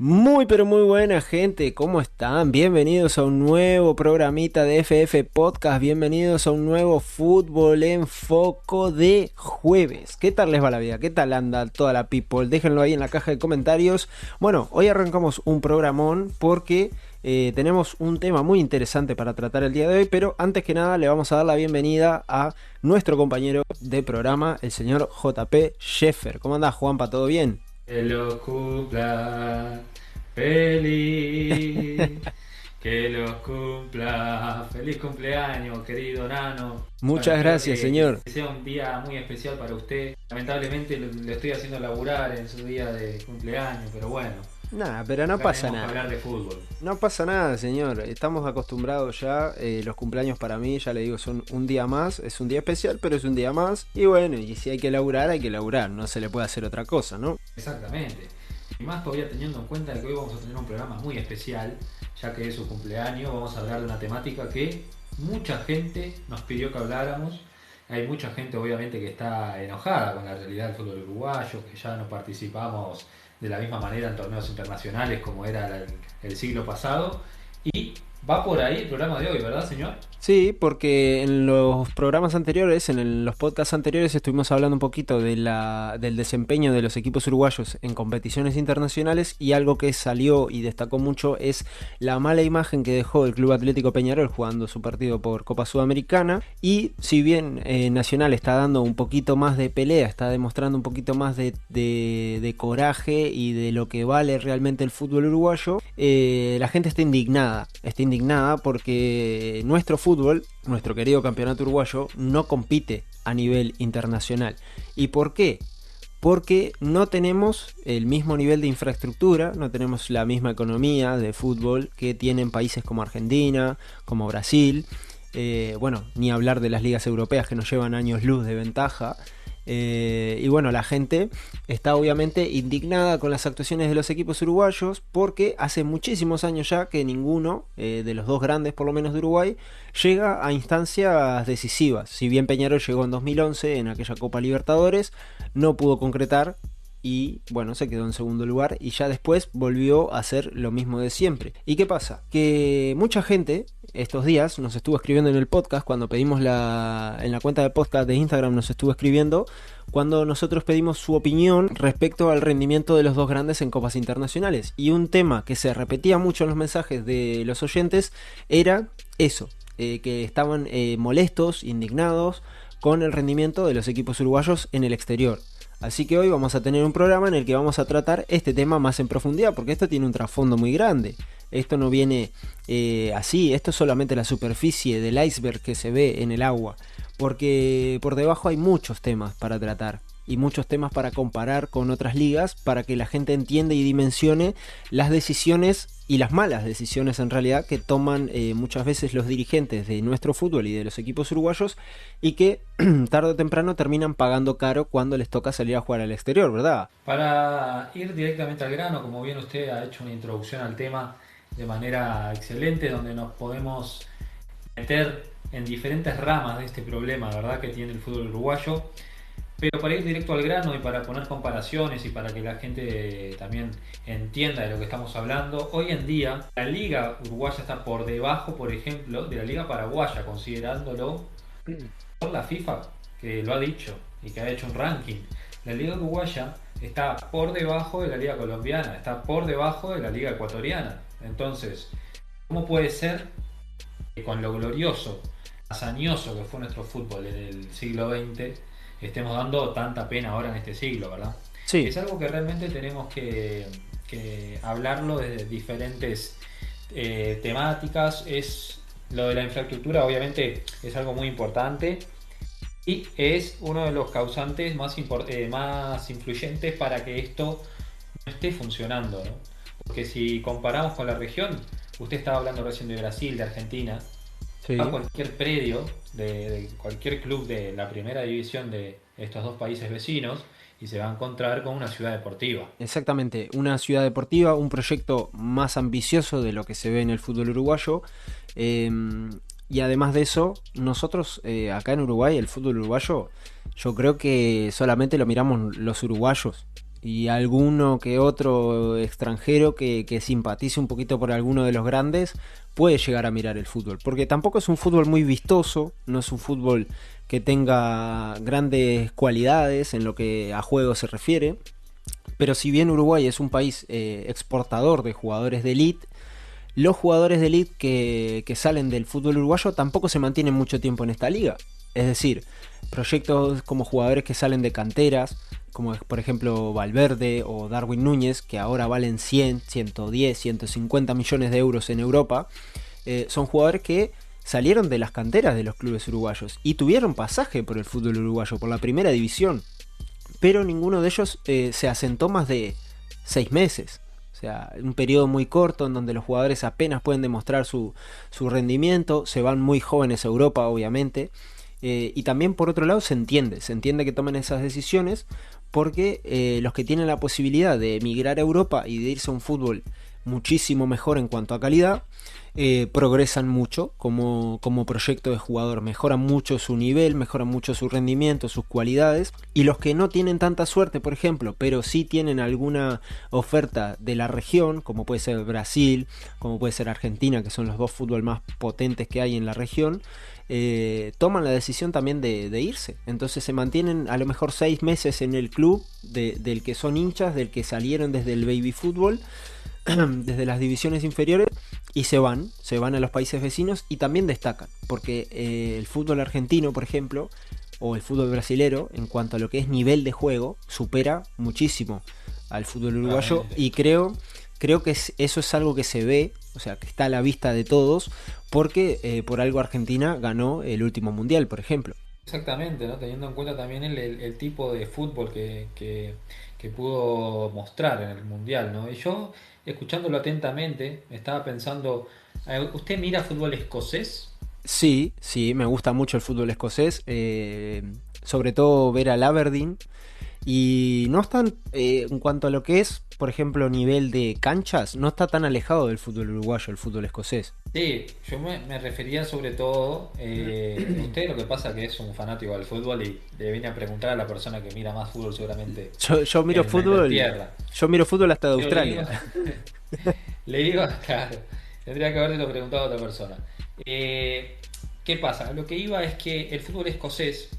Muy pero muy buena gente, ¿cómo están? Bienvenidos a un nuevo programita de FF Podcast, bienvenidos a un nuevo Fútbol en Foco de jueves. ¿Qué tal les va la vida? ¿Qué tal anda toda la people? Déjenlo ahí en la caja de comentarios. Bueno, hoy arrancamos un programón porque tenemos un tema muy interesante para tratar el día de hoy, pero antes que nada le vamos a dar la bienvenida a nuestro compañero de programa, el señor JP Sheffer. ¿Cómo andás, Juanpa? ¿Todo bien? Que los cumpla feliz, que los cumpla. Feliz cumpleaños, querido Nano. Bueno, Muchas espero gracias, señor. que sea un día muy especial para usted. Lamentablemente le estoy haciendo laburar en su día de cumpleaños, pero bueno, Nada, pero no acá pasa tenemos que nada. hablar de fútbol. No pasa nada, señor. Estamos acostumbrados ya. Los cumpleaños para mí, ya le digo, son un día más. Es un día especial, pero es un día más. Y bueno, y si hay que laburar, hay que laburar. No se le puede hacer otra cosa, ¿no? Exactamente. Y más todavía teniendo en cuenta que hoy vamos a tener un programa muy especial, ya que es su cumpleaños, vamos a hablar de una temática que mucha gente nos pidió que habláramos. Hay mucha gente obviamente que está enojada con la realidad del fútbol uruguayo, que ya no participamos de la misma manera en torneos internacionales como era el siglo pasado. Y va por ahí el programa de hoy, ¿verdad, señor? Sí, porque en los programas anteriores, los podcasts anteriores, estuvimos hablando un poquito del desempeño de los equipos uruguayos en competiciones internacionales y algo que salió y destacó mucho es la mala imagen que dejó el Club Atlético Peñarol jugando su partido por Copa Sudamericana. Y si bien Nacional está dando un poquito más de pelea, está demostrando un poquito más de coraje y de lo que vale realmente el fútbol uruguayo, la gente está indignada porque nuestro querido campeonato uruguayo, no compite a nivel internacional. ¿Y por qué? Porque no tenemos el mismo nivel de infraestructura, no tenemos la misma economía de fútbol que tienen países como Argentina, como Brasil. Bueno, ni hablar de las ligas europeas que nos llevan años luz de ventaja. Y bueno, la gente está obviamente indignada con las actuaciones de los equipos uruguayos porque hace muchísimos años ya que ninguno de los dos grandes, por lo menos de Uruguay, llega a instancias decisivas. Si bien Peñarol llegó en 2011 en aquella Copa Libertadores, no pudo concretar y bueno, se quedó en segundo lugar y ya después volvió a hacer lo mismo de siempre. ¿Y qué pasa? Que mucha gente estos días nos estuvo escribiendo en el podcast, cuando pedimos en la cuenta de podcast de Instagram nos estuvo escribiendo, cuando nosotros pedimos su opinión respecto al rendimiento de los dos grandes en copas internacionales. Y un tema que se repetía mucho en los mensajes de los oyentes era eso, que estaban molestos, indignados con el rendimiento de los equipos uruguayos en el exterior. Así que hoy vamos a tener un programa en el que vamos a tratar este tema más en profundidad, porque esto tiene un trasfondo muy grande. Esto no viene así, esto es solamente la superficie del iceberg que se ve en el agua, porque por debajo hay muchos temas para tratar y muchos temas para comparar con otras ligas para que la gente entienda y dimensione las decisiones y las malas decisiones en realidad que toman muchas veces los dirigentes de nuestro fútbol y de los equipos uruguayos y que tarde o temprano terminan pagando caro cuando les toca salir a jugar al exterior, ¿verdad? Para ir directamente al grano, como bien usted ha hecho una introducción al tema de manera excelente, donde nos podemos meter en diferentes ramas de este problema, ¿verdad?, que tiene el fútbol uruguayo. Pero para ir directo al grano y para poner comparaciones y para que la gente también entienda de lo que estamos hablando, hoy en día la liga uruguaya está por debajo, por ejemplo, de la liga paraguaya, considerándolo por la FIFA, que lo ha dicho y que ha hecho un ranking. La liga uruguaya está por debajo de la liga colombiana, está por debajo de la liga ecuatoriana. Entonces, ¿cómo puede ser que con lo glorioso, hazañoso que fue nuestro fútbol en el siglo XX, estemos dando tanta pena ahora en este siglo, ¿verdad? Sí, Es algo que realmente tenemos que hablarlo desde diferentes temáticas. Es lo de la infraestructura, obviamente, es algo muy importante y es uno de los causantes más influyentes para que esto no esté funcionando, ¿no? Porque si comparamos con la región, usted estaba hablando recién de Brasil, de Argentina, a sí. cualquier predio de cualquier club de la primera división de estos dos países vecinos y se va a encontrar con una ciudad deportiva. Exactamente, una ciudad deportiva, un proyecto más ambicioso de lo que se ve en el fútbol uruguayo. eh, y además de eso, nosotros acá en Uruguay, el fútbol uruguayo, yo creo que solamente lo miramos los uruguayos. y alguno que otro extranjero que simpatice un poquito por alguno de los grandes puede llegar a mirar el fútbol, porque tampoco es un fútbol muy vistoso, no es un fútbol que tenga grandes cualidades en lo que a juego se refiere, pero si bien Uruguay es un país exportador de jugadores de élite, los jugadores de élite que salen del fútbol uruguayo tampoco se mantienen mucho tiempo en esta liga. Es decir, proyectos como jugadores que salen de canteras, como por ejemplo Valverde o Darwin Núñez, que ahora valen 100, 110, 150 millones de euros en Europa, son jugadores que salieron de las canteras de los clubes uruguayos y tuvieron pasaje por el fútbol uruguayo, por la primera división, pero ninguno de ellos se asentó más de 6 meses. O sea, un periodo muy corto en donde los jugadores apenas pueden demostrar su rendimiento, se van muy jóvenes a Europa, obviamente. Y también por otro lado se entiende que tomen esas decisiones porque los que tienen la posibilidad de emigrar a Europa y de irse a un fútbol muchísimo mejor en cuanto a calidad, progresan mucho como proyecto de jugador, mejoran mucho su nivel, mejoran mucho su rendimiento, sus cualidades, y los que no tienen tanta suerte, por ejemplo, pero sí tienen alguna oferta de la región, como puede ser Brasil, como puede ser Argentina, que son los dos fútbol más potentes que hay en la región, toman la decisión también de irse. Entonces se mantienen a lo mejor 6 meses en el club del que son hinchas, del que salieron desde el baby fútbol, desde las divisiones inferiores, y se van a los países vecinos y también destacan, porque el fútbol argentino, por ejemplo, o el fútbol brasilero, en cuanto a lo que es nivel de juego, supera muchísimo al fútbol uruguayo, y creo que eso es algo que se ve, o sea, que está a la vista de todos, porque por algo Argentina ganó el último mundial, por ejemplo. Exactamente, ¿no? Teniendo en cuenta también el tipo de fútbol que pudo mostrar en el Mundial, ¿no? Y yo, escuchándolo atentamente, estaba pensando, ¿usted mira fútbol escocés? Sí, sí, me gusta mucho el fútbol escocés, sobre todo ver al Aberdeen. Y no están, en cuanto a lo que es, por ejemplo, nivel de canchas, no está tan alejado del fútbol uruguayo, el fútbol escocés. Sí, yo me refería sobre todo, usted lo que pasa que es un fanático del fútbol y le viene a preguntar a la persona que mira más fútbol seguramente Yo miro en fútbol, Inglaterra. yo miro fútbol hasta de Pero le digo, Australia. le digo, claro, tendría que haberle preguntado a otra persona. Eh, ¿Qué pasa? Lo que iba es que el fútbol escocés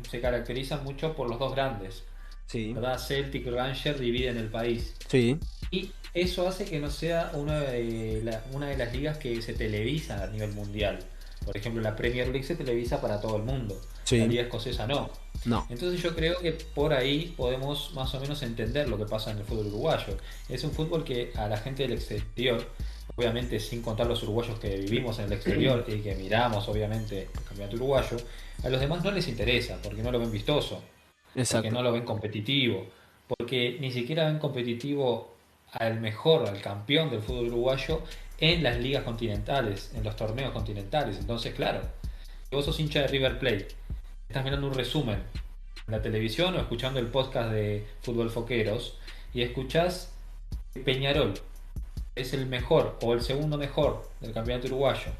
se caracteriza mucho por los dos grandes, Sí, ¿verdad? Celtic y Rangers dividen el país. sí, Y eso hace que no sea una de las ligas que se televisa a nivel mundial. Por ejemplo, la Premier League se televisa para todo el mundo, la sí, liga escocesa no. no, Entonces yo creo que por ahí podemos más o menos entender lo que pasa en el fútbol uruguayo. Es un fútbol que a la gente del exterior, obviamente sin contar los uruguayos que vivimos en el exterior y que miramos obviamente el campeonato uruguayo, a los demás no les interesa porque no lo ven vistoso, porque exacto. no lo ven competitivo, porque ni siquiera ven competitivo al mejor, al campeón del fútbol uruguayo en las ligas continentales, en los torneos continentales. Entonces, claro, si vos sos hincha de River Plate, estás mirando un resumen en la televisión o escuchando el podcast de Fútbol Foqueros y escuchás que Peñarol es el mejor o el segundo mejor del campeonato uruguayo,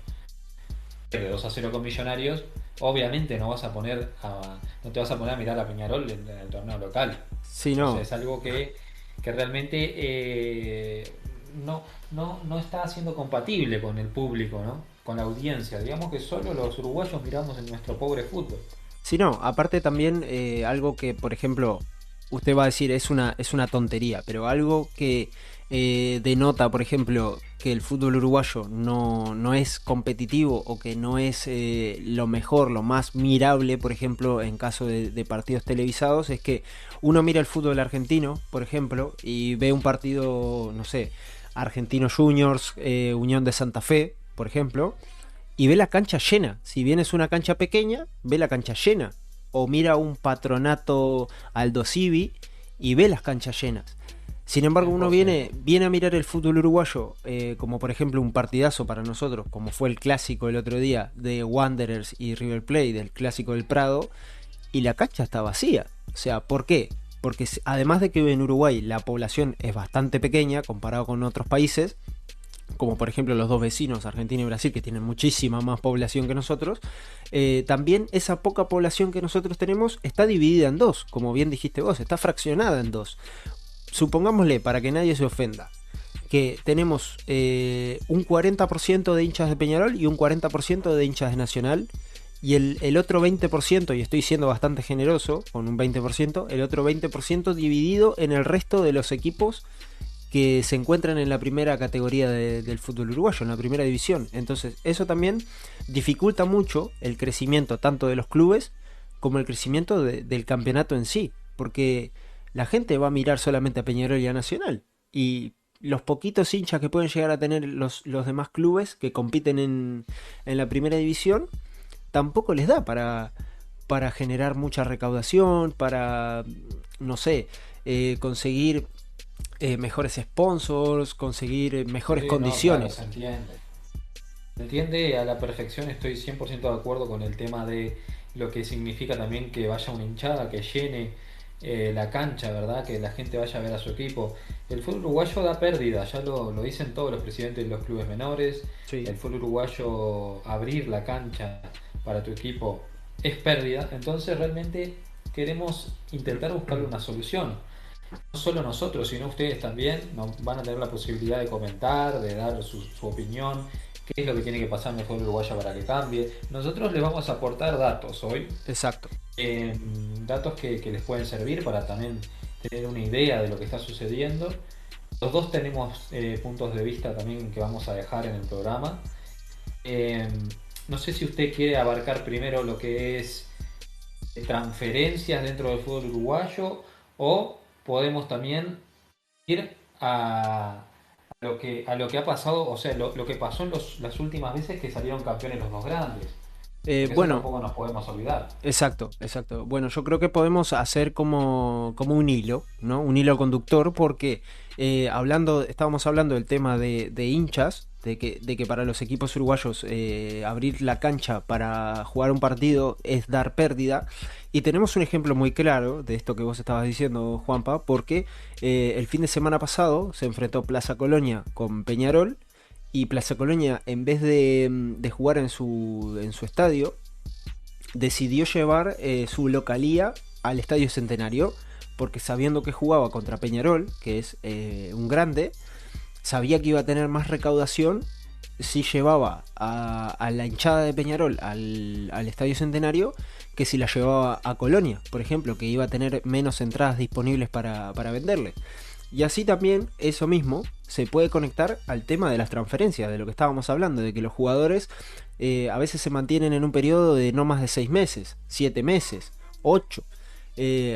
de 2-0 con Millonarios, obviamente no te vas a poner a mirar a Peñarol en el torneo local. Sí, O sea, no. es algo que realmente no está siendo compatible con el público, ¿no? Con la audiencia. Digamos que solo los uruguayos miramos en nuestro pobre fútbol. Sí, no, aparte también algo que, por ejemplo, usted va a decir es una tontería, pero algo que denota, por ejemplo, que el fútbol uruguayo no es competitivo o que no es lo mejor, lo más mirable, por ejemplo, en caso de partidos televisados, es que uno mira el fútbol argentino, por ejemplo, y ve un partido, no sé, Argentino Juniors, Unión de Santa Fe, por ejemplo, y ve la cancha llena. Si bien es una cancha pequeña, ve la cancha llena. O mira un Patronato Aldo Civi y ve las canchas llenas. Sin embargo, uno 100%. viene a mirar el fútbol uruguayo, como por ejemplo un partidazo para nosotros, como fue el clásico el otro día de Wanderers y River Plate, del clásico del Prado, y la cancha está vacía. O sea, ¿por qué? Porque además de que en Uruguay la población es bastante pequeña comparado con otros países, como por ejemplo los dos vecinos, Argentina y Brasil, que tienen muchísima más población que nosotros, también esa poca población que nosotros tenemos está dividida en dos, como bien dijiste vos, está fraccionada en dos. supongámosle, para que nadie se ofenda, que tenemos un 40% de hinchas de Peñarol y un 40% de hinchas de Nacional, y el otro 20%, y estoy siendo bastante generoso con un 20%, el otro 20% dividido en el resto de los equipos que se encuentran en la primera categoría del fútbol uruguayo, en la primera división. Entonces eso también dificulta mucho el crecimiento tanto de los clubes como el crecimiento del campeonato en sí, porque la gente va a mirar solamente a Peñarol y a Nacional, y los poquitos hinchas que pueden llegar a tener los demás clubes que compiten en la primera división, tampoco les da para generar mucha recaudación, para, no sé, conseguir mejores sponsors, conseguir mejores Sí, no, claro, se condiciones. entiende. Se entiende a la perfección, estoy 100% de acuerdo con el tema de lo que significa también que vaya una hinchada, que llene la cancha, ¿verdad? Que la gente vaya a ver a su equipo. El fútbol uruguayo da pérdida, ya lo dicen todos los presidentes de los clubes menores. Sí. El fútbol uruguayo, abrir la cancha para tu equipo es pérdida, entonces realmente queremos intentar buscarle una solución. No solo nosotros, sino ustedes también van a tener la posibilidad de comentar, de dar su opinión, qué es lo que tiene que pasar en el fútbol uruguayo para que cambie. Nosotros les vamos a aportar datos hoy, Exacto. eh, datos que les pueden servir para también tener una idea de lo que está sucediendo. Los dos tenemos puntos de vista también que vamos a dejar en el programa. Eh, no sé si usted quiere abarcar primero lo que es transferencias dentro del fútbol uruguayo o podemos también ir a lo que ha pasado, o sea, lo que pasó en las últimas veces que salieron campeones los dos grandes, porque eso Bueno, tampoco nos podemos olvidar. exacto, exacto. Bueno, yo creo que podemos hacer como un hilo, ¿no? Un hilo conductor, porque estábamos hablando del tema de hinchas, de que para los equipos uruguayos abrir la cancha para jugar un partido es dar pérdida. Y tenemos un ejemplo muy claro de esto que vos estabas diciendo, Juanpa, porque el fin de semana pasado se enfrentó Plaza Colonia con Peñarol, y Plaza Colonia, en vez de jugar en su estadio, decidió llevar su localía al Estadio Centenario, porque sabiendo que jugaba contra Peñarol, que es un grande, sabía que iba a tener más recaudación si llevaba a la hinchada de Peñarol al Estadio Centenario que si la llevaba a Colonia, por ejemplo, que iba a tener menos entradas disponibles para venderle. Y así también eso mismo se puede conectar al tema de las transferencias, de lo que estábamos hablando, de que los jugadores a veces se mantienen en un periodo de no más de 6 meses, 7 meses, 8.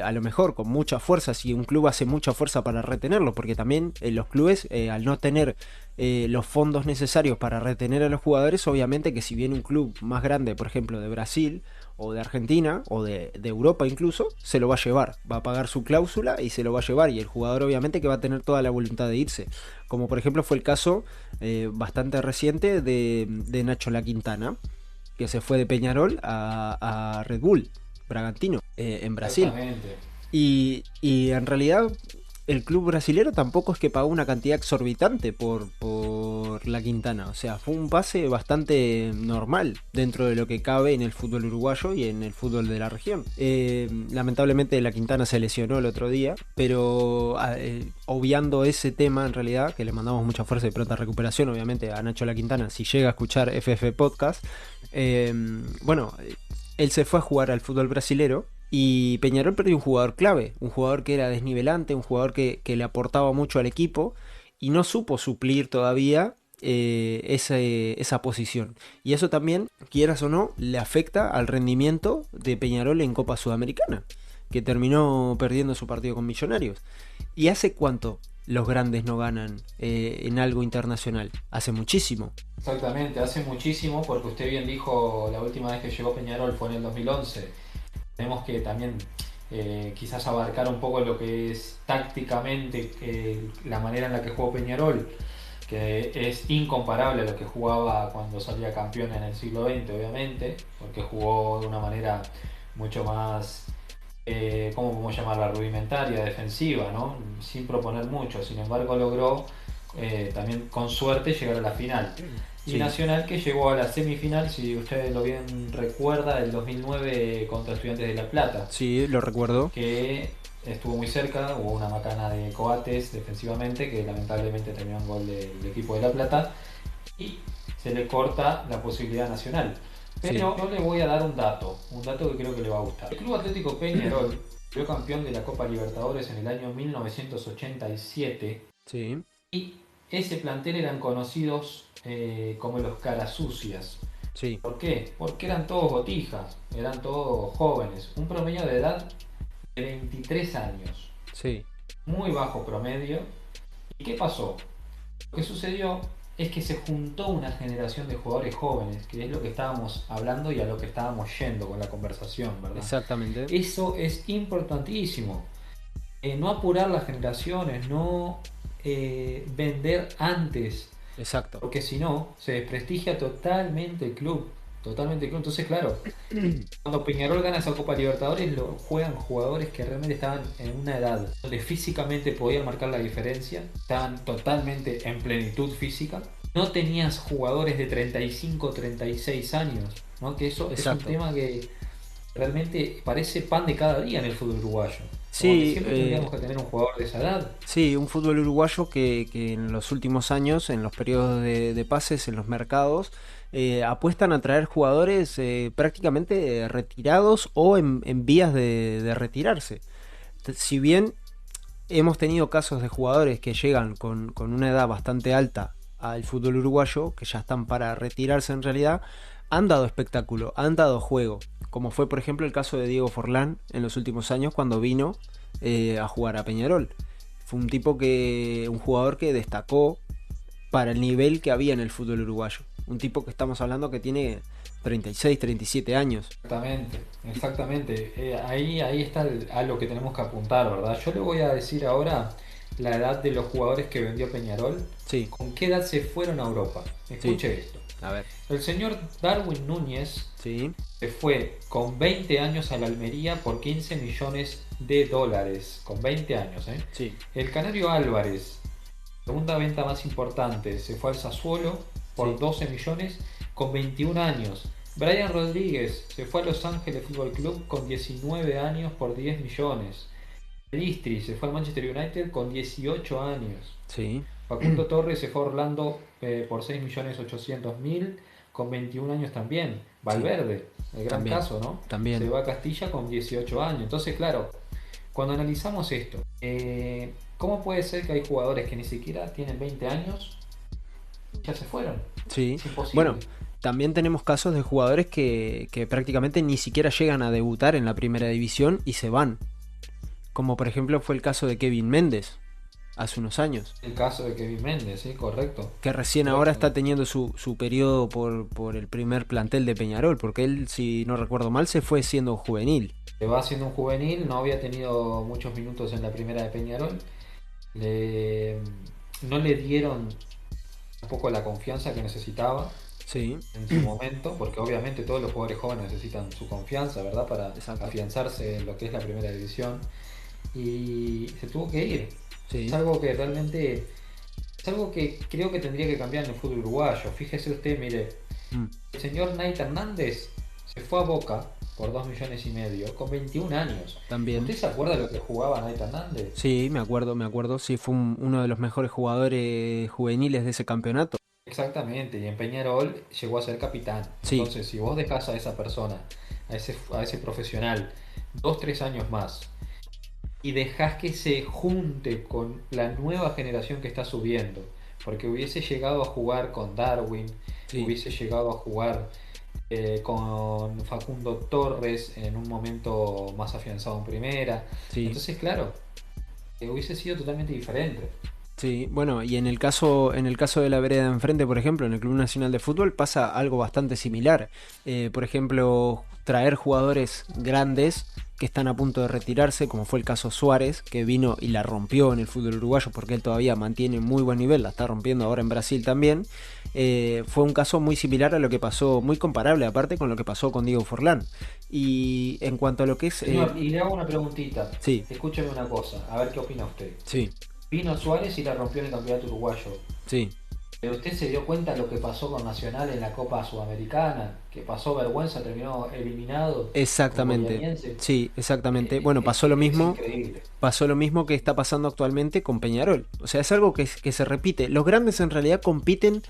A lo mejor con mucha fuerza, si un club hace mucha fuerza para retenerlo, porque también los clubes, al no tener los fondos necesarios para retener a los jugadores, obviamente que si viene un club más grande, por ejemplo de Brasil o de Argentina o de Europa incluso, se lo va a llevar, va a pagar su cláusula y se lo va a llevar, y el jugador obviamente que va a tener toda la voluntad de irse, como por ejemplo fue el caso bastante reciente de Nacho La Quintana, que se fue de Peñarol a Red Bull Bragantino, en Brasil. Exactamente. Y en realidad el club brasilero tampoco es que pagó una cantidad exorbitante por la Quintana. O sea, fue un pase bastante normal dentro de lo que cabe en el fútbol uruguayo y en el fútbol de la región. Lamentablemente la Quintana se lesionó el otro día, pero obviando ese tema en realidad, que le mandamos mucha fuerza y pronta recuperación obviamente a Nacho La Quintana si llega a escuchar FF Podcast. Bueno, él se fue a jugar al fútbol brasilero y Peñarol perdió un jugador clave, un jugador que era desnivelante, un jugador que le aportaba mucho al equipo y no supo suplir todavía esa posición. Y eso también, quieras o no, le afecta al rendimiento de Peñarol en Copa Sudamericana, que terminó perdiendo su partido con Millonarios. ¿Y hace cuánto los grandes no ganan en algo internacional? Hace muchísimo. Exactamente, hace muchísimo, porque usted bien dijo, la última vez que llegó Peñarol fue en el 2011. Tenemos que también quizás abarcar un poco lo que es tácticamente la manera en la que jugó Peñarol, que es incomparable a lo que jugaba cuando salía campeón en el siglo XX, obviamente, porque jugó de una manera mucho más, ¿cómo podemos llamarla? Rudimentaria, defensiva, ¿no? Sin proponer mucho. Sin embargo, logró también con suerte llegar a la final. Y Sí, Nacional que llegó a la semifinal, si usted lo bien recuerda, del 2009 contra Estudiantes de La Plata, sí, lo recuerdo. que estuvo muy cerca, hubo una macana de Coates defensivamente que lamentablemente terminó en gol del equipo de La Plata y se le corta la posibilidad nacional. Sí, Pero yo le voy a dar un dato que creo que le va a gustar. El Club Atlético Peñarol fue campeón de la Copa Libertadores en el año 1987 sí, y ese plantel eran conocidos como los Carasucias. sí, ¿Por qué? Porque eran todos botijas, eran todos jóvenes, un promedio de edad de 23 años, sí, muy bajo promedio. ¿Y qué pasó? Lo que sucedió es que se juntó una generación de jugadores jóvenes, que es lo que estábamos hablando y a lo que estábamos yendo con la conversación, ¿verdad? exactamente, Eso es importantísimo. No apurar las generaciones, no vender antes, exacto. porque si no, se desprestigia totalmente el club. Totalmente el club. Entonces, claro, cuando Peñarol gana esa Copa Libertadores, lo juegan jugadores que realmente estaban en una edad donde físicamente podían marcar la diferencia, estaban totalmente en plenitud física. No tenías jugadores de 35, 36 años, ¿no? Que eso es un Exacto. tema que realmente parece pan de cada día en el fútbol uruguayo. Como que Sí, siempre tendríamos que tener un jugador de esa edad. sí, un fútbol uruguayo que en los últimos años, en los periodos de pases, en los mercados, apuestan a traer jugadores prácticamente retirados o en vías de retirarse. Si bien hemos tenido casos de jugadores que llegan con una edad bastante alta al fútbol uruguayo, que ya están para retirarse en realidad, han dado espectáculo, han dado juego, como fue por ejemplo el caso de Diego Forlán en los últimos años cuando vino a jugar a Peñarol. Fue un jugador que destacó para el nivel que había en el fútbol uruguayo. Un tipo que estamos hablando que tiene 36, 37 años. Exactamente, exactamente. Ahí está a lo que tenemos que apuntar, ¿verdad? Yo le voy a decir ahora la edad de los jugadores que vendió Peñarol, Sí, con qué edad se fueron a Europa. sí. Escuche esto. A ver. El señor Darwin Núñez Sí, se fue con 20 años a la Almería por 15 millones de dólares. Con 20 años, ¿eh? sí, El Canario Álvarez, segunda venta más importante, se fue al Sassuolo por sí, 12 millones con 21 años. Brian Rodríguez se fue a Los Ángeles Fútbol Club con 19 años por 10 millones. Listri se fue al Manchester United con 18 años. sí. Facundo Torres se fue a Orlando por 6.800.000 con 21 años también. Sí, Valverde, el gran también, caso, ¿no? Se también. va a Castilla con 18 años. Entonces, claro, cuando analizamos esto, ¿cómo puede ser que hay jugadores que ni siquiera tienen 20 años y ya se fueron? Sí. Es imposible. Bueno, también tenemos casos de jugadores que prácticamente ni siquiera llegan a debutar en la primera división y se van. Como por ejemplo fue el caso de Kevin Méndez hace unos años. El caso de Kevin Méndez, ¿sí? Correcto. Que recién ahora Correcto. está teniendo su periodo por el primer plantel de Peñarol. Porque él, si no recuerdo mal, se fue siendo juvenil. Se va siendo un juvenil, no había tenido muchos minutos en la primera de Peñarol. Le- no le dieron tampoco la confianza que necesitaba Sí, en su momento, porque obviamente todos los jugadores jóvenes necesitan su confianza, ¿verdad? Para exacto. afianzarse en lo que es la primera división. Y se tuvo que ir. Es Sí. algo que realmente, es algo que creo que tendría que cambiar en el fútbol uruguayo. Fíjese usted, mire, Mm, el señor Nate Hernández se fue a Boca por 2,5 millones con 21 años. también. ¿Usted se acuerda de lo que jugaba Nate Hernández? Sí, me acuerdo, me acuerdo. Sí, fue uno de los mejores jugadores juveniles de ese campeonato. Exactamente, y en Peñarol llegó a ser capitán. Sí, Entonces, si vos dejás a esa persona, a ese profesional, 2, 3 años más, y dejás que se junte con la nueva generación que está subiendo, porque hubiese llegado a jugar con Darwin, sí, hubiese llegado a jugar con Facundo Torres en un momento más afianzado en primera, sí. entonces, claro, hubiese sido totalmente diferente. Sí, bueno, y en el caso de la vereda de enfrente, por ejemplo, en el Club Nacional de Fútbol pasa algo bastante similar. Por ejemplo, traer jugadores grandes que están a punto de retirarse, como fue el caso Suárez, que vino y la rompió en el fútbol uruguayo porque él todavía mantiene muy buen nivel, la está rompiendo ahora en Brasil también. Fue un caso muy similar a lo que pasó, muy comparable aparte con lo que pasó con Diego Forlán. Y en cuanto a lo que es... Señor, y le hago una preguntita. Sí, Escúcheme una cosa, a ver qué opina usted. sí, Vino Suárez y la rompió en el campeonato uruguayo. sí, Pero usted se dio cuenta lo que pasó con Nacional en la Copa Sudamericana, que pasó vergüenza, terminó eliminado con Exactamente, Goianiense. sí, exactamente. Bueno, pasó lo Es mismo. increíble. Pasó lo mismo que está pasando actualmente con Peñarol. O sea, es algo que se repite. Los grandes en realidad compiten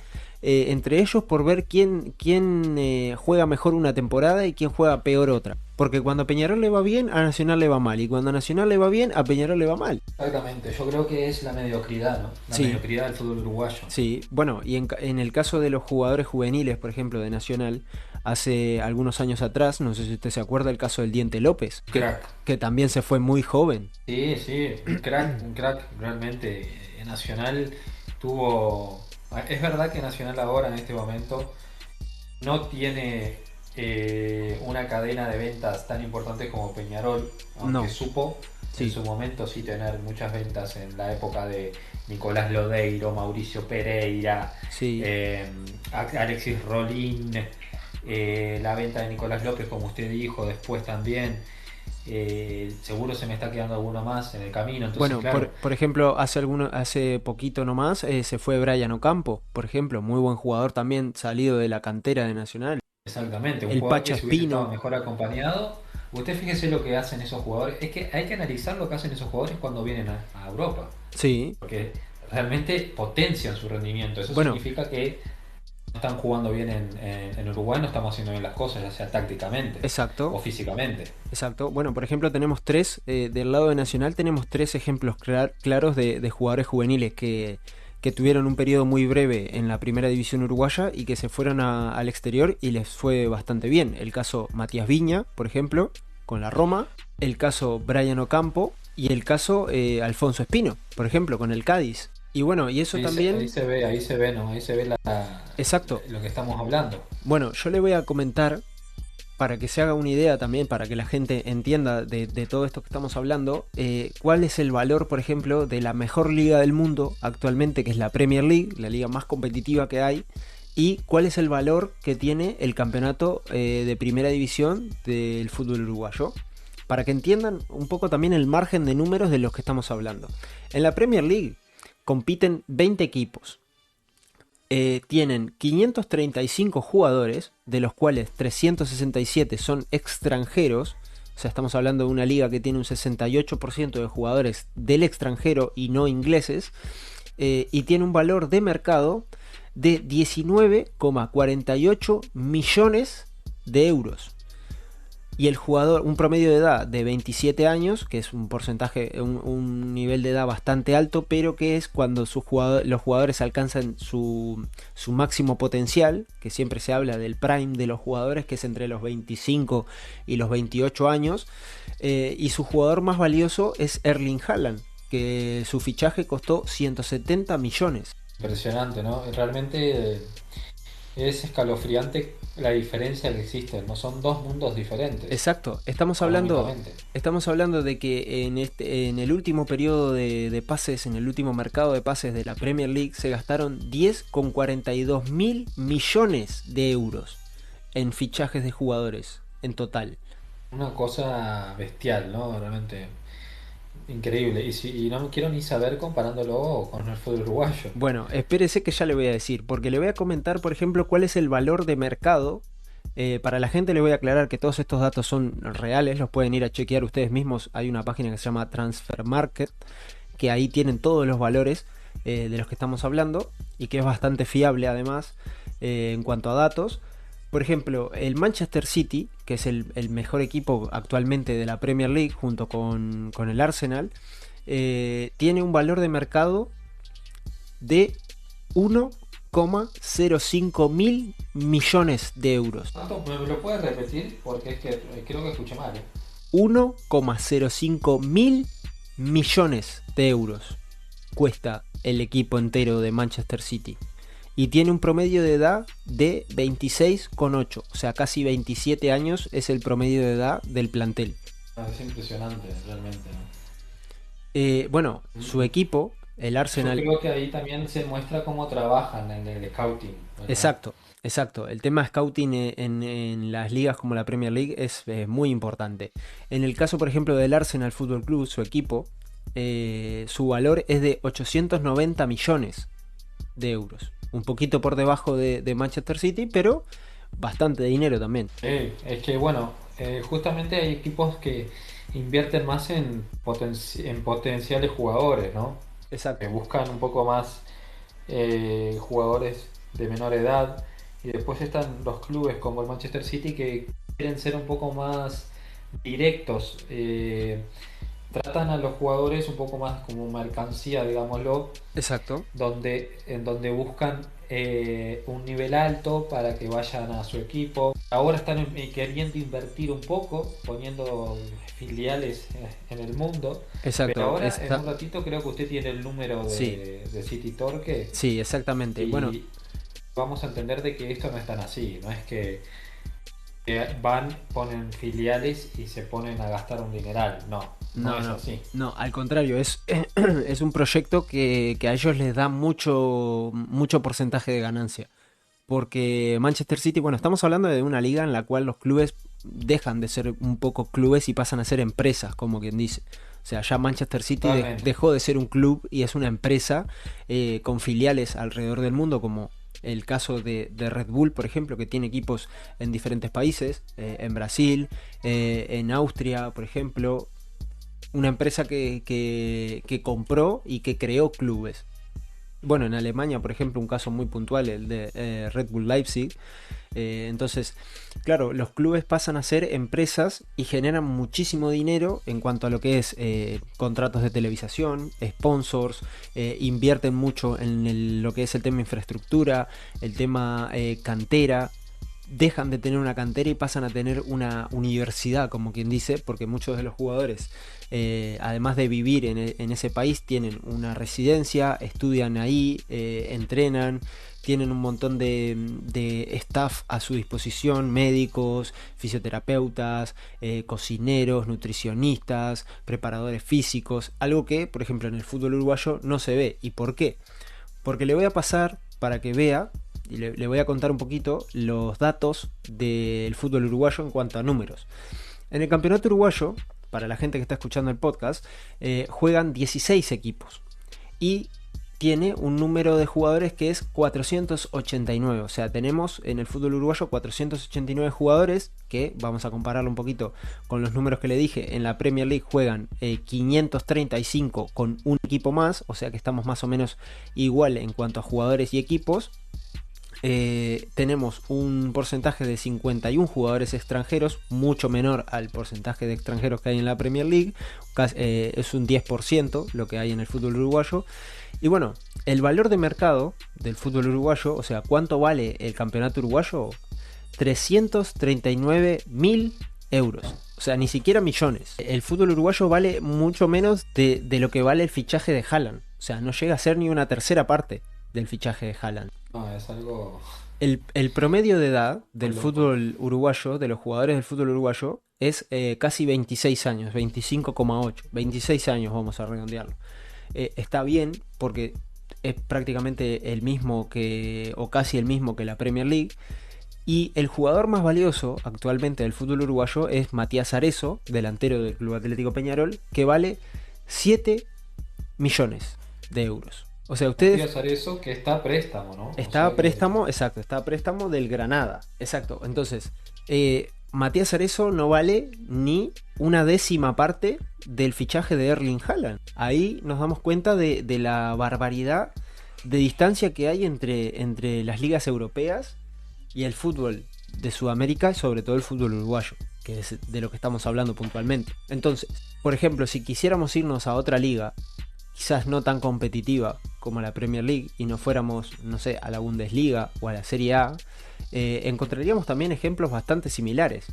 entre ellos por ver quién juega mejor una temporada y quién juega peor otra. Porque cuando a Peñarol le va bien, a Nacional le va mal. Y cuando a Nacional le va bien, a Peñarol le va mal. Exactamente, yo creo que es la mediocridad, ¿no? La Sí, mediocridad del fútbol uruguayo. sí. Bueno, y en el caso de los jugadores juveniles, por ejemplo, de Nacional, hace algunos años atrás, no sé si usted se acuerda, el caso del Diente López, Crack. que también se fue muy joven. Sí, sí, un crack realmente. Nacional tuvo... Es verdad que Nacional ahora, en este momento, no tiene una cadena de ventas tan importante como Peñarol, aunque No, supo en sí, su momento sí tener muchas ventas en la época de Nicolás Lodeiro, Mauricio Pereira, sí. eh, Alexis Rolín, la venta de Nicolás López, como usted dijo, después también. Seguro se me está quedando alguno más en el camino, entonces Bueno, claro, por ejemplo, hace poquito nomás se fue Brian Ocampo, por ejemplo, muy buen jugador también, salido de la cantera de Nacional. exactamente, un El jugador Pacha que si hubiese estado Espino, mejor acompañado, usted fíjese lo que hacen esos jugadores, es que hay que analizar lo que hacen esos jugadores cuando vienen a Europa, sí, porque realmente potencian su rendimiento, eso bueno, significa que no están jugando bien en Uruguay, no estamos haciendo bien las cosas, ya sea tácticamente exacto, o físicamente. exacto. Bueno, por ejemplo, tenemos del lado de Nacional tenemos tres ejemplos claros de jugadores juveniles que tuvieron un periodo muy breve en la primera división uruguaya y que se fueron al exterior y les fue bastante bien. El caso Matías Viña, por ejemplo, con la Roma, el caso Brian Ocampo y el caso Alfonso Espino, por ejemplo, con el Cádiz. Y bueno, y eso Ahí también, se ve, ahí se ve, ¿no? Ahí se ve exacto. lo que estamos hablando. Bueno, yo le voy a comentar para que se haga una idea también, para que la gente entienda de todo esto que estamos hablando, cuál es el valor, por ejemplo, de la mejor liga del mundo actualmente, que es la Premier League, la liga más competitiva que hay, y cuál es el valor que tiene el campeonato de primera división del fútbol uruguayo, para que entiendan un poco también el margen de números de los que estamos hablando. En la Premier League compiten 20 equipos, tienen 535 jugadores, de los cuales 367 son extranjeros. O sea, estamos hablando de una liga que tiene un 68% de jugadores del extranjero y no ingleses. Y tiene un valor de mercado de 19,48 millones de euros. Y el jugador, un promedio de edad de 27 años, que es un porcentaje, un nivel de edad bastante alto, pero que es cuando los jugadores alcanzan su máximo potencial, que siempre se habla del prime de los jugadores, que es entre los 25 y los 28 años. Y su jugador más valioso es Erling Haaland, que su fichaje costó 170 millones. Impresionante, ¿no? Realmente es escalofriante la diferencia que existe, ¿no? Son dos mundos diferentes, Exacto, económicamente. estamos hablando de que en el último periodo de pases, en el último mercado de pases de la Premier League, se gastaron 10,42 mil millones de euros en fichajes de jugadores en total. Una cosa bestial, ¿no? Realmente increíble. Y no quiero ni saber comparándolo con el fútbol uruguayo. Bueno, espérese que ya le voy a decir, porque le voy a comentar, por ejemplo, cuál es el valor de mercado. Para la gente le voy a aclarar que todos estos datos son reales, los pueden ir a chequear ustedes mismos. Hay una página que se llama Transfer Market, que ahí tienen todos los valores de los que estamos hablando y que es bastante fiable además en cuanto a datos. Por ejemplo, el Manchester City, que es el mejor equipo actualmente de la Premier League junto con el Arsenal, tiene un valor de mercado de 1,05 mil millones de euros. ¿Cuánto? ¿Me lo puedes repetir? Porque es que creo que escuché mal. 1,05 mil millones de euros cuesta el equipo entero de Manchester City. Y tiene un promedio de edad de 26,8. O sea, casi 27 años es el promedio de edad del plantel. Es impresionante, realmente, ¿no? Bueno, su equipo, el Yo Arsenal. creo que ahí también se muestra cómo trabajan en el scouting, ¿verdad? Exacto, exacto. El tema scouting en las ligas como la Premier League es muy importante. En el caso, por ejemplo, del Arsenal Football Club, su equipo, su valor es de 890 millones de euros. un poquito por debajo de Manchester City, pero bastante dinero también. Es que bueno, justamente hay equipos que invierten más en, en potenciales jugadores, ¿no? Que Exacto, buscan un poco más jugadores de menor edad. Y después están los clubes como el Manchester City que quieren ser un poco más directos. Tratan a los jugadores un poco más como mercancía, digámoslo, exacto. en donde buscan un nivel alto para que vayan a su equipo. Ahora están queriendo invertir un poco, poniendo filiales en el mundo, pero Exacto, ahora en un ratito creo que usted tiene el número sí, de City Torque sí, exactamente. Bueno, y vamos a entender de que esto no es tan así, no es que van, ponen filiales y se ponen a gastar un dineral, no, no no, es no, así. no, al contrario, es un proyecto que a ellos les da mucho porcentaje de ganancia. Porque Manchester City, bueno, estamos hablando de una liga en la cual los clubes dejan de ser un poco clubes y pasan a ser empresas, como quien dice. O sea, ya Manchester City Totalmente. dejó de ser un club y es una empresa con filiales alrededor del mundo, como el caso de Red Bull, por ejemplo, que tiene equipos en diferentes países, en Brasil, en Austria, por ejemplo. Una empresa que compró y que creó clubes. Bueno, en Alemania, por ejemplo, un caso muy puntual, el de Red Bull Leipzig. Entonces, claro, los clubes pasan a ser empresas y generan muchísimo dinero en cuanto a lo que es contratos de televisación, sponsors, invierten mucho en lo que es el tema infraestructura, el tema cantera. Dejan de tener una cantera y pasan a tener una universidad, como quien dice, porque muchos de los jugadores, además de vivir en ese país, tienen una residencia, estudian ahí, entrenan, tienen un montón de staff a su disposición, médicos, fisioterapeutas, cocineros, nutricionistas, preparadores físicos, algo que, por ejemplo, en el fútbol uruguayo no se ve. ¿Y por qué? Porque le voy a pasar para que vea y le voy a contar un poquito los datos del fútbol uruguayo en cuanto a números. En el campeonato uruguayo, para la gente que está escuchando el podcast, juegan 16 equipos y tiene un número de jugadores que es 489. O sea, tenemos en el fútbol uruguayo 489 jugadores, que vamos a compararlo un poquito con los números que le dije. En la Premier League juegan 535 con un equipo más, o sea que estamos más o menos igual en cuanto a jugadores y equipos. Tenemos un porcentaje de 51 jugadores extranjeros, mucho menor al porcentaje de extranjeros que hay en la Premier League, es un 10% lo que hay en el fútbol uruguayo. Y bueno, el valor de mercado del fútbol uruguayo, o sea, ¿cuánto vale el campeonato uruguayo? 339.000 euros. O sea, ni siquiera millones. El fútbol uruguayo vale mucho menos de lo que vale el fichaje de Haaland. O sea, no llega a ser ni una tercera parte del fichaje de Haaland. No, es algo El promedio de edad muy del loco. fútbol uruguayo, de los jugadores del fútbol uruguayo, es casi 26 años, 25,8, 26 años vamos a redondearlo. Está bien porque es prácticamente el mismo que, o casi el mismo que la Premier League. Y el jugador más valioso actualmente del fútbol uruguayo es Matías Arezo, delantero del Club Atlético Peñarol, que vale 7 millones de euros. O sea, ustedes. Matías Arezo que está a préstamo, ¿no? O Está a sea que préstamo, exacto, está a préstamo del Granada. Exacto. Entonces, Matías Arezo no vale ni una décima parte del fichaje de Erling Haaland. Ahí nos damos cuenta de la barbaridad de distancia que hay entre las ligas europeas y el fútbol de Sudamérica y sobre todo el fútbol uruguayo, que es de lo que estamos hablando puntualmente. Entonces, por ejemplo, si quisiéramos irnos a otra liga, quizás no tan competitiva como la Premier League, y nos fuéramos, no sé, a la Bundesliga o a la Serie A, encontraríamos también ejemplos bastante similares.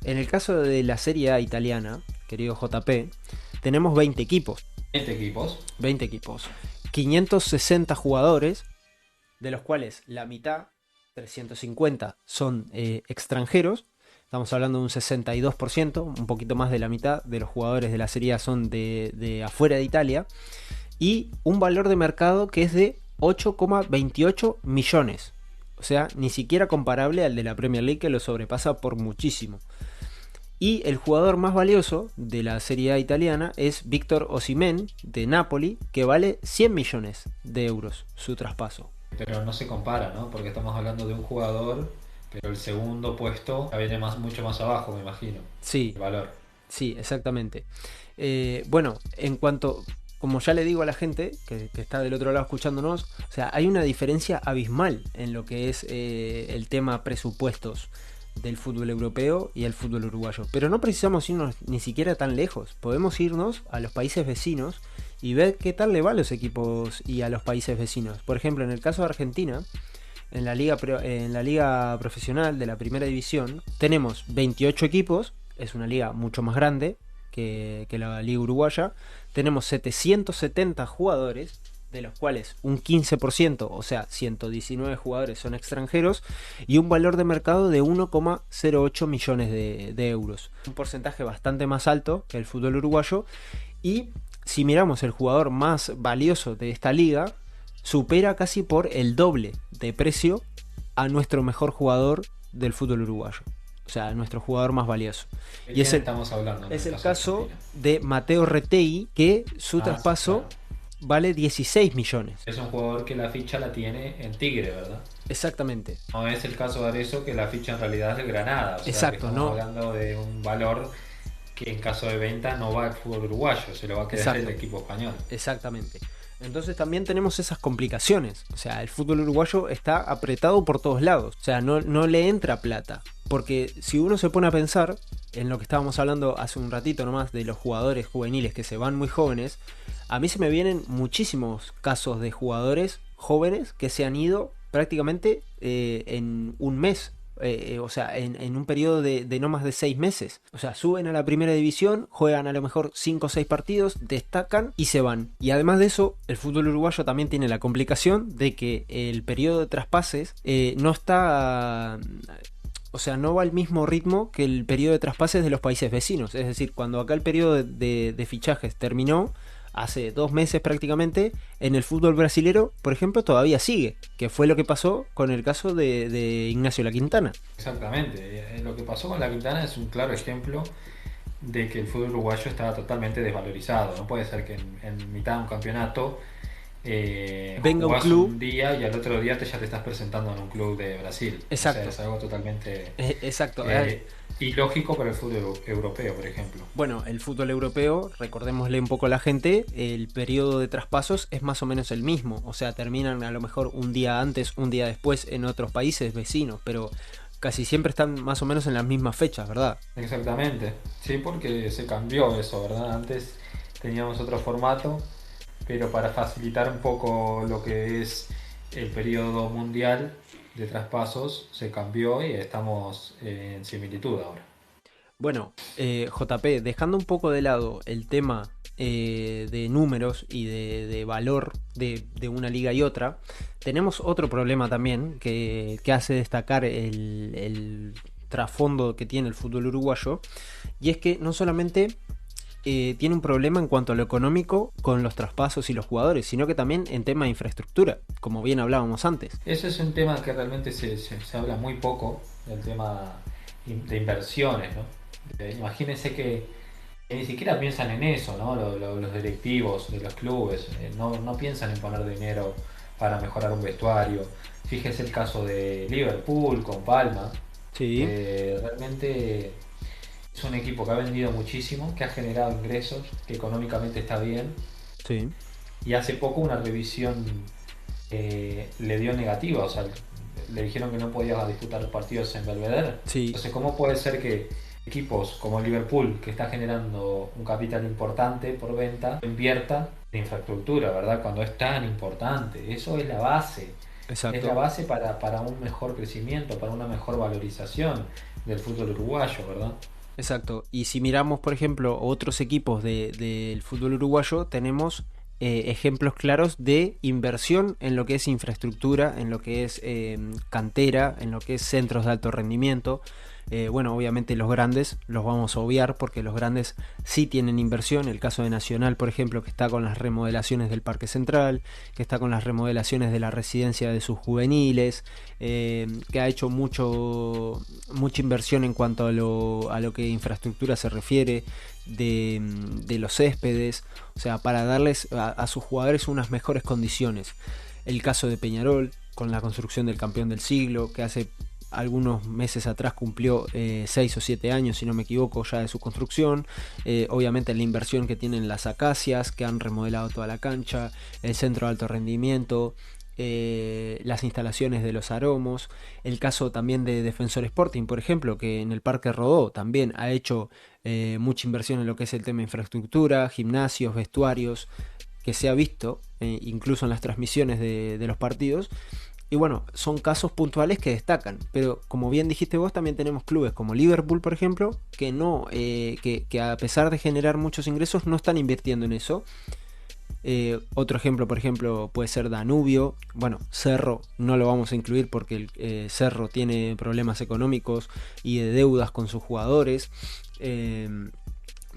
En el caso de la Serie A italiana, querido JP, tenemos 20 equipos. 20 equipos. 20 equipos. 560 jugadores, de los cuales la mitad, 350, son extranjeros. Estamos hablando de un 62%, un poquito más de la mitad de los jugadores de la Serie A son de afuera de Italia. Y un valor de mercado que es de 8,28 millones. O sea, ni siquiera comparable al de la Premier League, que lo sobrepasa por muchísimo. Y el jugador más valioso de la Serie A italiana es Víctor Osimhen de Napoli, que vale 100 millones de euros su traspaso. pero no se compara, ¿no? Porque estamos hablando de un jugador, pero el segundo puesto viene mucho más abajo, me imagino, Sí, el valor. sí, exactamente. Bueno, en cuanto, como ya le digo a la gente que está del otro lado escuchándonos, o sea, hay una diferencia abismal en lo que es el tema presupuestos del fútbol europeo y el fútbol uruguayo. Pero no precisamos irnos ni siquiera tan lejos. Podemos irnos a los países vecinos y ver qué tal le va a los equipos y a los países vecinos. Por ejemplo, en el caso de Argentina, en la liga profesional de la primera división, tenemos 28 equipos, es una liga mucho más grande que la liga uruguaya. Tenemos 770 jugadores, de los cuales un 15%, o sea, 119 jugadores son extranjeros, y un valor de mercado de 1,08 millones de euros. Un porcentaje bastante más alto que el fútbol uruguayo. Y si miramos el jugador más valioso de esta liga, supera casi por el doble de precio a nuestro mejor jugador del fútbol uruguayo. O sea, nuestro jugador más valioso. ¿De Y quién estamos hablando en es el caso caso Argentina? de Mateo Retegui, que su Sí, traspaso claro. vale 16 millones. Es un jugador que la ficha la tiene en Tigre, ¿verdad? Exactamente. No es el caso de Arezzo, que la ficha en realidad es de Granada. O sea que Exacto, estamos no. hablando de un valor que en caso de venta no va al fútbol uruguayo, se lo va a quedar el Exacto. equipo español. Exactamente. Entonces también tenemos esas complicaciones. O sea, el fútbol uruguayo está apretado por todos lados. O sea, no le entra plata. Porque si uno se pone a pensar en lo que estábamos hablando hace un ratito nomás de los jugadores juveniles que se van muy jóvenes, a mí se me vienen muchísimos casos de jugadores jóvenes que se han ido prácticamente en un mes. O sea, en un periodo de no más de 6 meses. O sea, suben a la primera división, juegan a lo mejor 5 o 6 partidos, destacan y se van. Y además de eso, el fútbol uruguayo también tiene la complicación de que el periodo de traspases no está... O sea, no va al mismo ritmo que el periodo de traspases de los países vecinos. Es decir, cuando acá el periodo de fichajes terminó, hace 2 meses prácticamente, en el fútbol brasilero, por ejemplo, todavía sigue, que fue lo que pasó con el caso de Ignacio La Quintana. Exactamente. Lo que pasó con la Quintana es un claro ejemplo de que el fútbol uruguayo estaba totalmente desvalorizado. No puede ser que en mitad de un campeonato Venga un jugás club, un día y al otro día ya te estás presentando en un club de Brasil. O sea, exacto, es algo totalmente exacto. ilógico para el fútbol europeo, por ejemplo. Bueno, el fútbol europeo, recordémosle un poco a la gente, el periodo de traspasos es más o menos el mismo. O sea, terminan a lo mejor un día antes, un día después en otros países vecinos, pero casi siempre están más o menos en las mismas fechas, ¿verdad? Exactamente. Sí, porque se cambió eso, ¿verdad? Antes teníamos otro formato, pero para facilitar un poco lo que es el periodo mundial de traspasos se cambió y estamos en similitud ahora. Bueno, JP, dejando un poco de lado el tema de números y de valor de una liga y otra, tenemos otro problema también que hace destacar el trasfondo que tiene el fútbol uruguayo, y es que no solamente tiene un problema en cuanto a lo económico con los traspasos y los jugadores, sino que también en tema de infraestructura, como bien hablábamos antes. Ese es un tema que realmente se habla muy poco, el tema de inversiones, ¿no? Imagínense que ni siquiera piensan en eso, ¿no? Los directivos de los clubes no piensan en poner dinero para mejorar un vestuario. Fíjese el caso de Liverpool con Palma, Sí, que realmente es un equipo que ha vendido muchísimo, que ha generado ingresos, que económicamente está bien, sí, y hace poco una revisión le dio negativa, o sea, le dijeron que no podía disputar partidos en Belvedere. sí, Entonces, ¿cómo puede ser que equipos como Liverpool, que está generando un capital importante por venta, invierta en infraestructura, ¿verdad? Cuando es tan importante. Eso es la base. Es la exacto. base para un mejor crecimiento, para una mejor valorización del fútbol uruguayo, ¿verdad? Exacto. Y si miramos, por ejemplo, otros equipos del fútbol uruguayo, tenemos ejemplos claros de inversión en lo que es infraestructura, en lo que es cantera, en lo que es centros de alto rendimiento. Bueno, obviamente los grandes los vamos a obviar porque los grandes sí tienen inversión. El caso de Nacional, por ejemplo, que está con las remodelaciones del Parque Central, que está con las remodelaciones de la residencia de sus juveniles, que ha hecho mucha inversión en cuanto a lo que infraestructura se refiere, de los céspedes, o sea, para darles a sus jugadores unas mejores condiciones. El caso de Peñarol, con la construcción del campeón del siglo, que hace algunos meses atrás cumplió 6 o 7 años, si no me equivoco, ya de su construcción. Obviamente la inversión que tienen las Acacias, que han remodelado toda la cancha, el centro de alto rendimiento, las instalaciones de los Aromos, el caso también de Defensor Sporting, por ejemplo, que en el Parque Rodó también ha hecho mucha inversión en lo que es el tema de infraestructura, gimnasios, vestuarios, que se ha visto incluso en las transmisiones de los partidos. Y bueno, son casos puntuales que destacan, pero como bien dijiste vos, también tenemos clubes como Liverpool, por ejemplo, que no, que a pesar de generar muchos ingresos, no están invirtiendo en eso. Otro ejemplo, por ejemplo, puede ser Danubio. Bueno, Cerro no lo vamos a incluir porque Cerro tiene problemas económicos y de deudas con sus jugadores. Eh,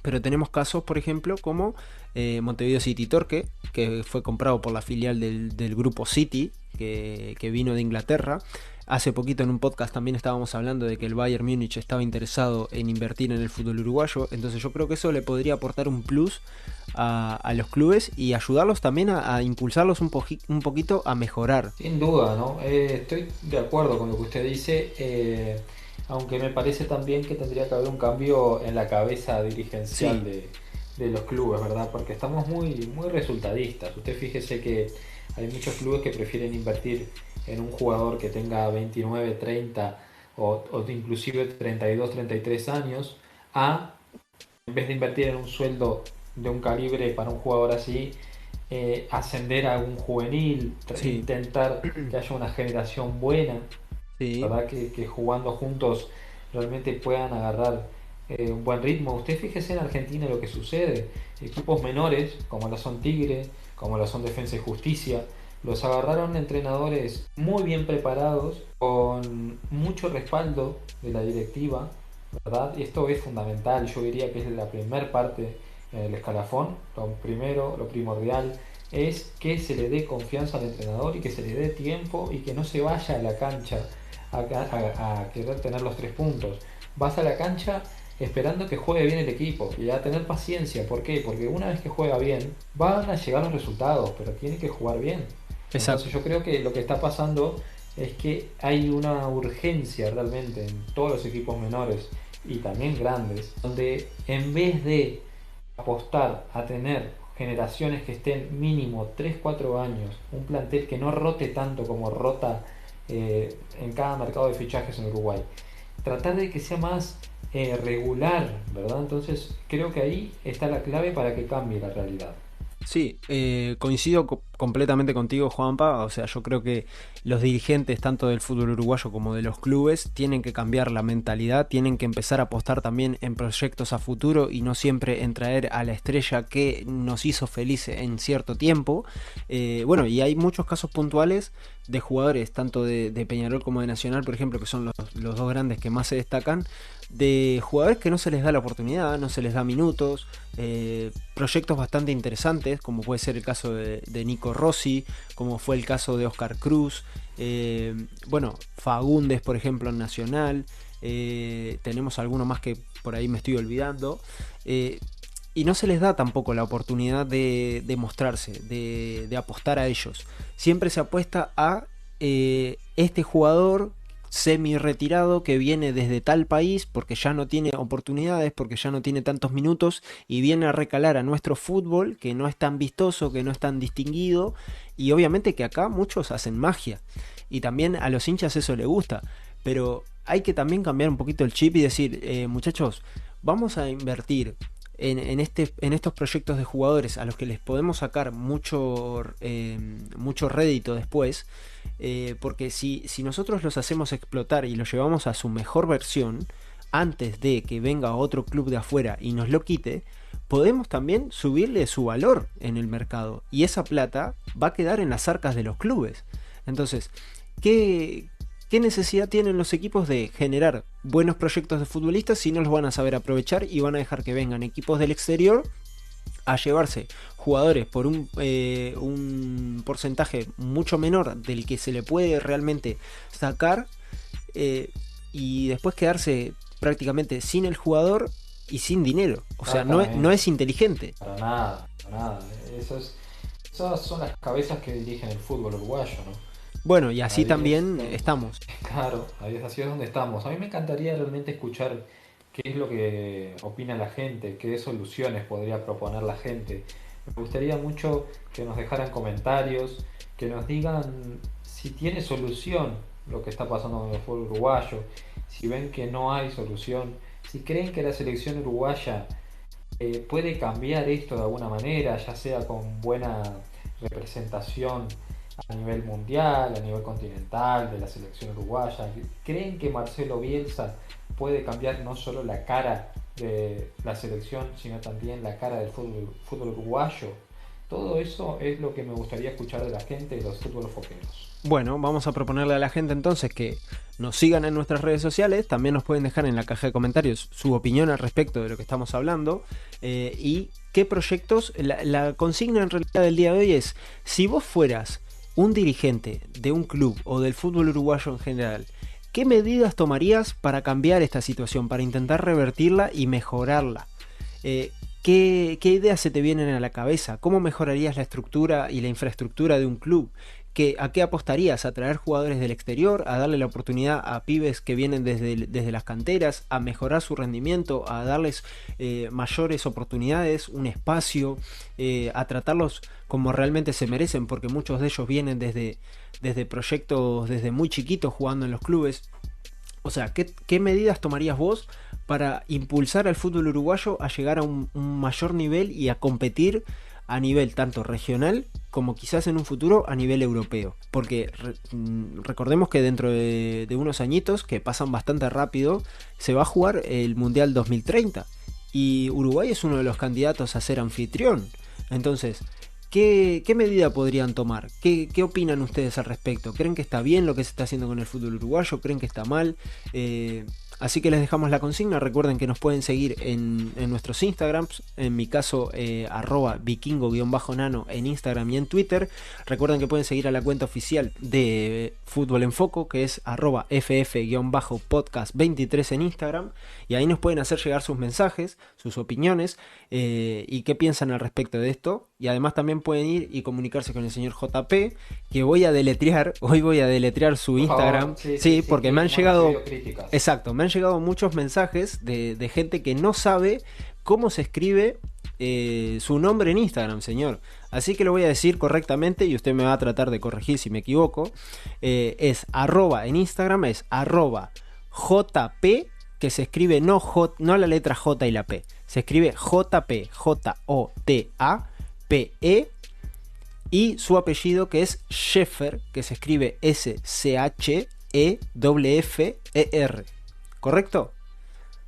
pero tenemos casos, por ejemplo, como Montevideo City Torque, que fue comprado por la filial del grupo City, que vino de Inglaterra. Hace poquito en un podcast también estábamos hablando de que el Bayern Múnich estaba interesado en invertir en el fútbol uruguayo. Entonces yo creo que eso le podría aportar un plus a los clubes y ayudarlos también a impulsarlos un poquito a mejorar. Sin duda, ¿no? Estoy de acuerdo con lo que usted dice, aunque me parece también que tendría que haber un cambio en la cabeza dirigencial Sí, de los clubes, ¿verdad? Porque estamos muy resultadistas. Usted fíjese que hay muchos clubes que prefieren invertir en un jugador que tenga 29, 30 o inclusive 32, 33 años, a en vez de invertir en un sueldo de un calibre para un jugador así, ascender a un juvenil, sí, intentar que haya una generación buena, sí, ¿verdad? Que jugando juntos realmente puedan agarrar un buen ritmo. Usted fíjese en Argentina lo que sucede. Equipos menores, como lo son Tigre, como lo son Defensa y Justicia, los agarraron entrenadores muy bien preparados, con mucho respaldo de la directiva, ¿verdad? Y esto es fundamental, yo diría que es la primera parte en el escalafón. Lo primero, lo primordial es que se le dé confianza al entrenador y que se le dé tiempo y que no se vaya a la cancha a querer tener los 3 puntos. Vas a la cancha esperando que juegue bien el equipo y a tener paciencia. ¿Por qué? Porque una vez que juega bien, van a llegar los resultados, pero tiene que jugar bien. Entonces exacto. yo creo que lo que está pasando es que hay una urgencia realmente en todos los equipos menores y también grandes, donde en vez de apostar a tener generaciones que estén mínimo 3 4 años, un plantel que no rote tanto como rota en cada mercado de fichajes en Uruguay, tratar de que sea más regular, ¿verdad? Entonces creo que ahí está la clave para que cambie la realidad. Sí, coincido completamente contigo, Juanpa. O sea, yo creo que los dirigentes, tanto del fútbol uruguayo como de los clubes, tienen que cambiar la mentalidad, tienen que empezar a apostar también en proyectos a futuro y no siempre en traer a la estrella que nos hizo felices en cierto tiempo. Bueno, y hay muchos casos puntuales de jugadores, tanto de Peñarol como de Nacional, por ejemplo, que son los dos grandes que más se destacan, de jugadores que no se les da la oportunidad, no se les da minutos, proyectos bastante interesantes, como puede ser el caso de Nico Rossi, como fue el caso de Oscar Cruz, bueno, Fagundes, por ejemplo, en Nacional, tenemos alguno más que por ahí me estoy olvidando, y no se les da tampoco la oportunidad de mostrarse, de apostar a ellos. Siempre se apuesta a este jugador semi retirado que viene desde tal país porque ya no tiene oportunidades, porque ya no tiene tantos minutos y viene a recalar a nuestro fútbol que no es tan vistoso, que no es tan distinguido y obviamente que acá muchos hacen magia y también a los hinchas eso le gusta, pero hay que también cambiar un poquito el chip y decir, muchachos, vamos a invertir en estos proyectos de jugadores a los que les podemos sacar mucho rédito después, porque si nosotros los hacemos explotar y los llevamos a su mejor versión, antes de que venga otro club de afuera y nos lo quite, podemos también subirle su valor en el mercado y esa plata va a quedar en las arcas de los clubes. Entonces, ¿qué, ¿qué necesidad tienen los equipos de generar buenos proyectos de futbolistas si no los van a saber aprovechar y van a dejar que vengan equipos del exterior a llevarse jugadores por un porcentaje mucho menor del que se le puede realmente sacar, y después quedarse prácticamente sin el jugador y sin dinero? O sea, no Exactamente, es inteligente. para nada, para nada. Esas son las cabezas que dirigen el fútbol uruguayo, ¿no? Bueno, y así Ahí es también donde, estamos. claro, ahí es así es donde estamos. A mí me encantaría realmente escuchar qué es lo que opina la gente, qué soluciones podría proponer la gente. Me gustaría mucho que nos dejaran comentarios, que nos digan si tiene solución lo que está pasando con el fútbol uruguayo, si ven que no hay solución, si creen que la selección uruguaya puede cambiar esto de alguna manera, ya sea con buena representación a nivel mundial, a nivel continental, de la selección uruguaya. ¿Creen que Marcelo Bielsa puede cambiar no solo la cara de la selección, sino también la cara del fútbol uruguayo? Todo eso es lo que me gustaría escuchar de la gente de los fútbol foqueros. Bueno, vamos a proponerle a la gente entonces que nos sigan en nuestras redes sociales. También nos pueden dejar en la caja de comentarios su opinión al respecto de lo que estamos hablando. Y qué proyectos. La consigna en realidad del día de hoy es: si vos fueras un dirigente de un club o del fútbol uruguayo en general, ¿qué medidas tomarías para cambiar esta situación, para intentar revertirla y mejorarla? ¿Qué ideas se te vienen a la cabeza? ¿Cómo mejorarías la estructura y la infraestructura de un club? ¿A qué apostarías? ¿A traer jugadores del exterior? ¿A darle la oportunidad a pibes que vienen desde las canteras? ¿A mejorar su rendimiento? ¿A darles mayores oportunidades? ¿Un espacio? ¿A tratarlos como realmente se merecen? Porque muchos de ellos vienen desde proyectos, desde muy chiquitos jugando en los clubes. O sea, ¿qué medidas tomarías vos para impulsar al fútbol uruguayo a llegar a un mayor nivel y a competir a nivel tanto regional como quizás en un futuro a nivel europeo? Porque recordemos que dentro de unos añitos, que pasan bastante rápido, se va a jugar el Mundial 2030 y Uruguay es uno de los candidatos a ser anfitrión. Entonces, ¿qué medida podrían tomar? ¿Qué opinan ustedes al respecto? ¿Creen que está bien lo que se está haciendo con el fútbol uruguayo? ¿Creen que está mal? Así que les dejamos la consigna. Recuerden que nos pueden seguir en nuestros Instagrams. En mi caso, @vikingo_nano en Instagram y en Twitter. Recuerden que pueden seguir a la cuenta oficial de Fútbol en Foco, que es @ff_podcast23 en Instagram. Y ahí nos pueden hacer llegar sus mensajes, sus opiniones y qué piensan al respecto de esto. Y además también pueden ir y comunicarse con el señor JP, que voy a deletrear. Hoy voy a deletrear su Por Instagram. favor, sí, sí, Sí, sí, porque que me han hemos llegado... recibido críticas. Exacto, me han llegado muchos mensajes de gente que no sabe cómo se escribe su nombre en Instagram, señor. Así que lo voy a decir correctamente y usted me va a tratar de corregir si me equivoco. Es arroba en Instagram, es arroba JP, que se escribe no la letra J y la P, se escribe JP, JOTAPE, y su apellido que es Scheffer, que se escribe SCHEFFER. ¿Correcto?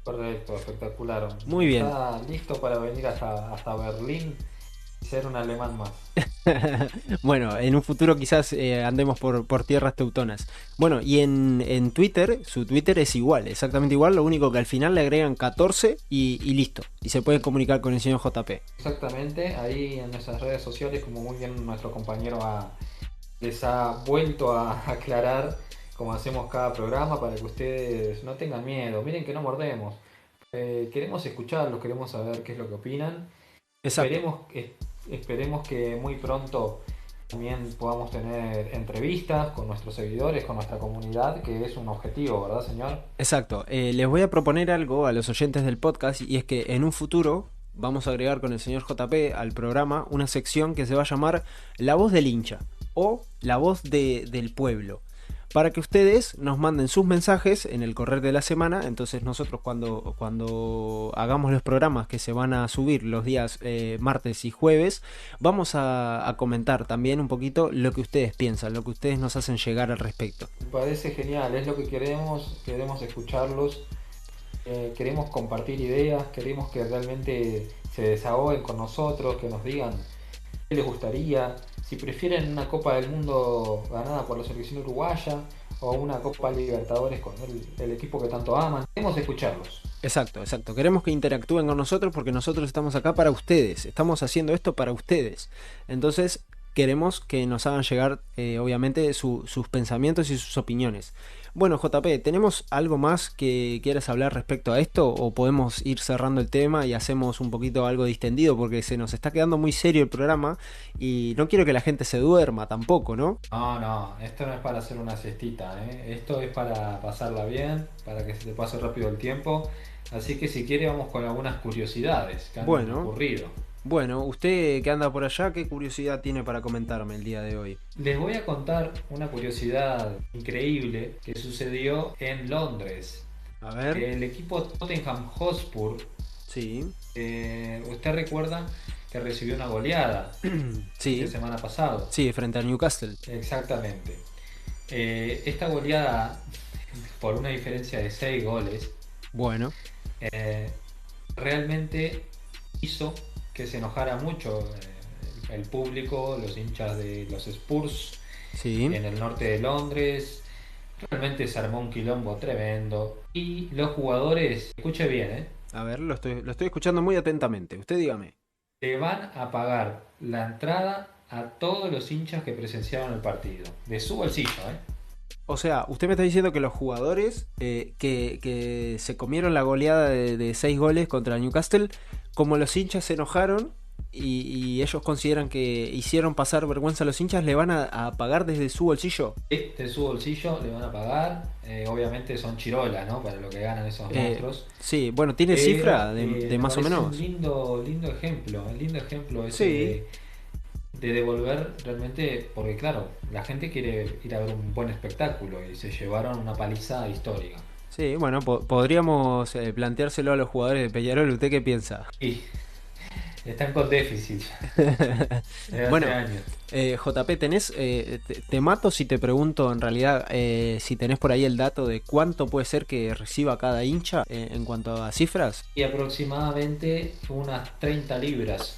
Correcto, espectacular. Muy bien. Está listo para venir hasta Berlín y ser un alemán más. Bueno, en un futuro quizás andemos por tierras teutonas. Bueno, y en Twitter, su Twitter es igual, exactamente igual, lo único que al final le agregan 14 y listo. Y se puede comunicar con el señor JP. Exactamente, ahí en nuestras redes sociales, como muy bien nuestro compañero les ha vuelto a aclarar, como hacemos cada programa, para que ustedes no tengan miedo. Miren que no mordemos. Queremos escucharlos, queremos saber qué es lo que opinan. Exacto. Esperemos que muy pronto también podamos tener entrevistas con nuestros seguidores, con nuestra comunidad, que es un objetivo, ¿verdad, señor? Exacto. Les voy a proponer algo a los oyentes del podcast y es que en un futuro vamos a agregar con el señor JP al programa una sección que se va a llamar La Voz del Hincha o La Voz del Pueblo, para que ustedes nos manden sus mensajes en el correr de la semana. Entonces nosotros cuando hagamos los programas que se van a subir los días martes y jueves, vamos a comentar también un poquito lo que ustedes piensan, lo que ustedes nos hacen llegar al respecto. Me parece genial, es lo que queremos escucharlos, queremos compartir ideas, queremos que realmente se desahoguen con nosotros, que nos digan qué les gustaría, si prefieren una Copa del Mundo ganada por la selección uruguaya o una Copa Libertadores con el equipo que tanto aman. Queremos escucharlos. Exacto, exacto. Queremos que interactúen con nosotros porque nosotros estamos acá para ustedes. Estamos haciendo esto para ustedes. Entonces, queremos que nos hagan llegar, obviamente, sus pensamientos y sus opiniones. Bueno, JP, ¿tenemos algo más que quieras hablar respecto a esto? ¿O podemos ir cerrando el tema y hacemos un poquito algo distendido? Porque se nos está quedando muy serio el programa y no quiero que la gente se duerma tampoco, ¿no? No, no, esto no es para hacer una siestita, ¿eh? Esto es para pasarla bien, para que se te pase rápido el tiempo. Así que si quiere vamos con algunas curiosidades que han Bueno, ocurrido. bueno, usted que anda por allá, ¿qué curiosidad tiene para comentarme el día de hoy? Les voy a contar una curiosidad increíble que sucedió en Londres. A ver, El equipo Tottenham Hotspur, sí, usted recuerda que recibió una goleada el fin de sí, semana pasado. sí, frente a Newcastle. Exactamente. Esta goleada, por una diferencia de 6 goles, Bueno, eh, realmente hizo que se enojara mucho el público, los hinchas de los Spurs sí. en el norte de Londres. Realmente se armó un quilombo tremendo. Y los jugadores, escuche bien, A ver, lo estoy escuchando muy atentamente. Usted dígame. le van a pagar la entrada a todos los hinchas que presenciaron el partido. De su bolsillo, ¿eh? O sea, usted me está diciendo que los jugadores que se comieron la goleada de 6 goles contra Newcastle, como los hinchas se enojaron y ellos consideran que hicieron pasar vergüenza a los hinchas, le van a pagar desde su bolsillo. De su bolsillo le van a pagar. Obviamente son chirolas, ¿no? Para lo que ganan esos monstruos. Sí, bueno, ¿tiene cifra Pero de me más o parece un menos? lindo ejemplo ese Sí, de devolver realmente, porque claro, la gente quiere ir a ver un buen espectáculo y se llevaron una paliza histórica. sí, bueno, podríamos planteárselo a los jugadores de Peñarol. ¿Usted qué piensa? Y están con déficit desde hace Bueno, años. JP, te mato si te pregunto en realidad si tenés por ahí el dato de cuánto puede ser que reciba cada hincha en cuanto a cifras. Y aproximadamente unas 30 libras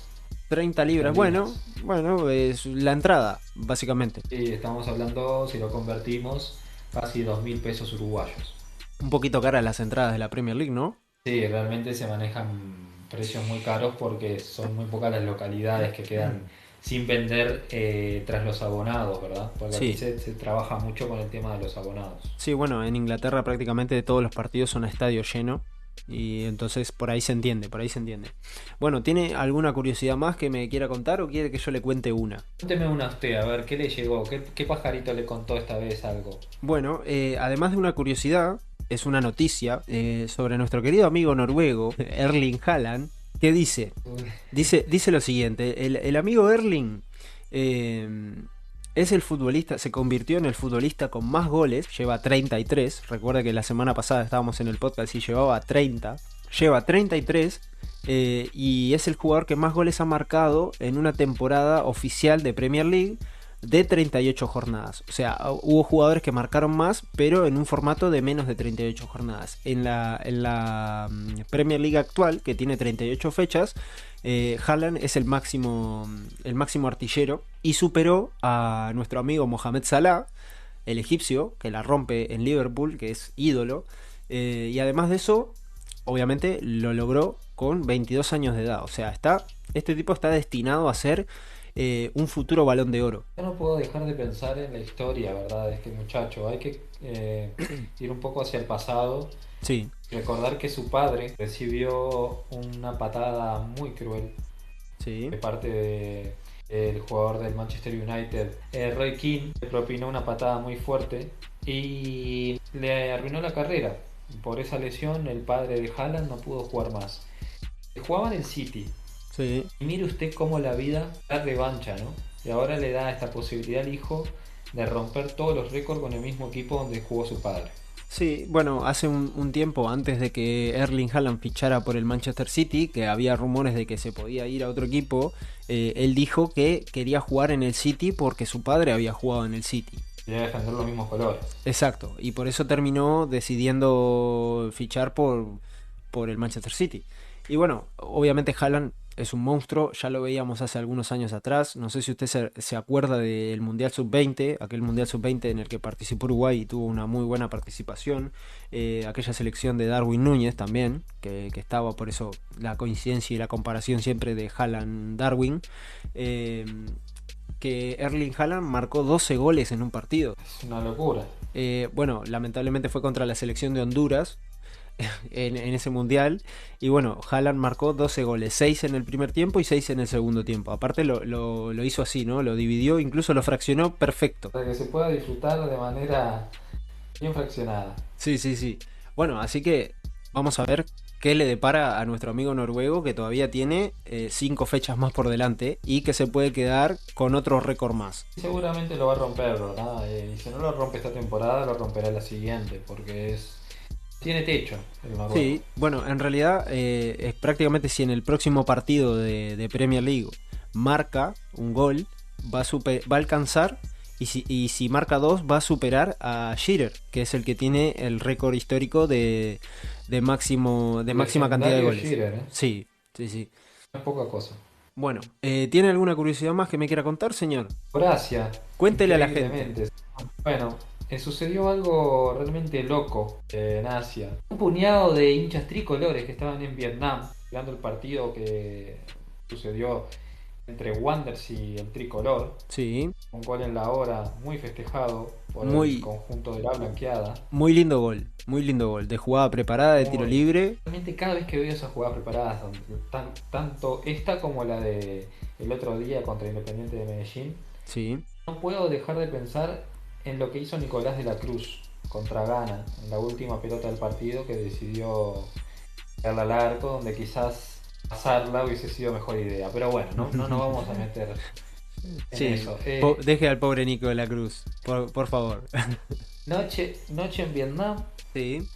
30 libras, bueno, esterlinas. bueno, es la entrada, básicamente. Y estamos hablando, si lo convertimos, casi 2.000 pesos uruguayos. Un poquito caras las entradas de la Premier League, ¿no? Sí, realmente se manejan precios muy caros porque son muy pocas las localidades que quedan sin vender tras los abonados, ¿verdad? Porque aquí Sí, se trabaja mucho con el tema de los abonados. sí, bueno, en Inglaterra prácticamente todos los partidos son a estadio lleno y entonces por ahí se entiende, por ahí se entiende. Bueno, ¿tiene alguna curiosidad más que me quiera contar o quiere que yo le cuente una? Cuénteme una usted, a ver, ¿qué le llegó? ¿Qué pajarito le contó esta vez algo? Bueno, además de una curiosidad, es una noticia sobre nuestro querido amigo noruego, Erling Haaland, que dice, Uy, dice lo siguiente, el amigo Erling eh, es el futbolista, se convirtió en el futbolista con más goles, lleva 33, recuerda que la semana pasada estábamos en el podcast y llevaba 30, lleva 33 y es el jugador que más goles ha marcado en una temporada oficial de Premier League de 38 jornadas. O sea, hubo jugadores que marcaron más, pero en un formato de menos de 38 jornadas. En la Premier League actual, que tiene 38 fechas, Haaland es el máximo artillero y superó a nuestro amigo Mohamed Salah, el egipcio, que la rompe en Liverpool, que es ídolo. Y además de eso, obviamente lo logró con 22 años de edad. O sea, este tipo está destinado a ser un futuro Balón de Oro. yo no puedo dejar de pensar en la historia, ¿verdad? De este muchacho. Hay que ir un poco hacia el pasado. Sí, Recordar que su padre recibió una patada muy cruel sí, de parte del jugador del Manchester United, Roy Keane, le propinó una patada muy fuerte y le arruinó la carrera. Por esa lesión, el padre de Haaland no pudo jugar más. Jugaba en el City. sí. Y mire usted cómo la vida da revancha, ¿no? Y ahora le da esta posibilidad al hijo de romper todos los récords con el mismo equipo donde jugó su padre. Sí, bueno, hace un tiempo antes de que Erling Haaland fichara por el Manchester City, que había rumores de que se podía ir a otro equipo, él dijo que quería jugar en el City porque su padre había jugado en el City. Y debe defender los mismos colores. Exacto, y por eso terminó decidiendo fichar por el Manchester City. Y bueno, obviamente Haaland es un monstruo, ya lo veíamos hace algunos años atrás. No sé si usted se acuerda del Mundial Sub-20, aquel Mundial Sub-20 en el que participó Uruguay y tuvo una muy buena participación. Aquella selección de Darwin Núñez también, que estaba, por eso la coincidencia y la comparación siempre de Haaland-Darwin. que Erling Haaland marcó 12 goles en un partido. Es una locura. Bueno, lamentablemente fue contra la selección de Honduras en ese mundial. Y bueno, Haaland marcó 12 goles, 6 en el primer tiempo y 6 en el segundo tiempo. Aparte lo hizo así, ¿no? Lo dividió, incluso lo fraccionó perfecto. Para que se pueda disfrutar de manera bien fraccionada. Sí, sí, sí. Bueno, así que vamos a ver qué le depara a nuestro amigo noruego, que todavía tiene 5 fechas más por delante y que se puede quedar con otro récord más. Seguramente lo va a romper, ¿verdad? Y si no lo rompe esta temporada, lo romperá la siguiente, porque tiene techo el noruego. Sí, bueno, en realidad es prácticamente si en el próximo partido de Premier League marca un gol, va a alcanzar, y si marca dos, va a superar a Shearer, que es el que tiene el récord histórico de máxima cantidad de goles. Shearer, ¿eh? Sí, sí, sí. No es poca cosa. Bueno, ¿tiene alguna curiosidad más que me quiera contar, señor? Por Asia, Cuéntele a la gente. increíblemente. Bueno, sucedió algo realmente loco en Asia. Un puñado de hinchas tricolores que estaban en Vietnam, mirando el partido que sucedió entre Wanderers y el tricolor. Sí, Un gol en la hora, muy festejado por el muy, conjunto de la blanqueada. muy lindo gol, de jugada preparada, de tiro Muy, libre. realmente cada vez que veo esas jugadas preparadas, tanto esta como la de el otro día contra Independiente de Medellín, Sí, no puedo dejar de pensar en lo que hizo Nicolás de la Cruz contra Ghana en la última pelota del partido, que decidió darle al arco, donde quizás pasarla hubiese sido mejor idea. Pero bueno, no nos vamos a meter en sí, eso. deje al pobre Nico de la Cruz, por favor. Noche en Vietnam, Sí,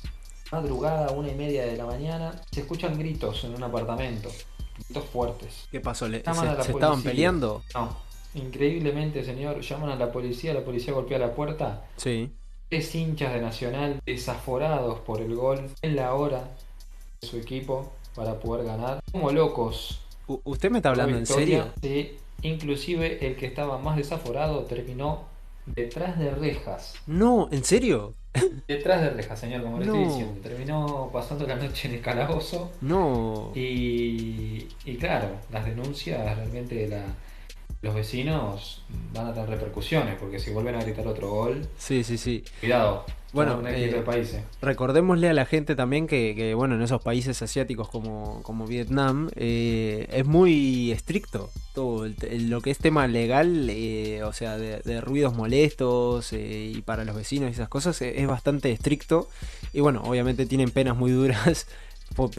madrugada, 1:30 de la mañana, se escuchan gritos en un apartamento, gritos fuertes. ¿qué pasó? Llaman a la ¿Se estaban policía. peleando? No, increíblemente, señor, llaman a la policía golpea la puerta. Sí. 3 hinchas de Nacional desaforados por el gol en la hora de su equipo para poder ganar. Como locos ¿Usted me está por la hablando en victoria. serio? Sí, inclusive el que estaba más desaforado terminó detrás de rejas. No, ¿en serio? Detrás de rejas, señor, como le estoy No, diciendo. Terminó pasando la noche en el calabozo. no. Y claro, las denuncias realmente los vecinos van a tener repercusiones, porque si vuelven a gritar otro gol, Sí, sí, sí. cuidado, Bueno, van a tener que ir del país. recordémosle a la gente también que, bueno, en esos países asiáticos como Vietnam, es muy estricto todo lo que es tema legal, o sea, de ruidos molestos, y para los vecinos y esas cosas, es bastante estricto. Y bueno, obviamente tienen penas muy duras por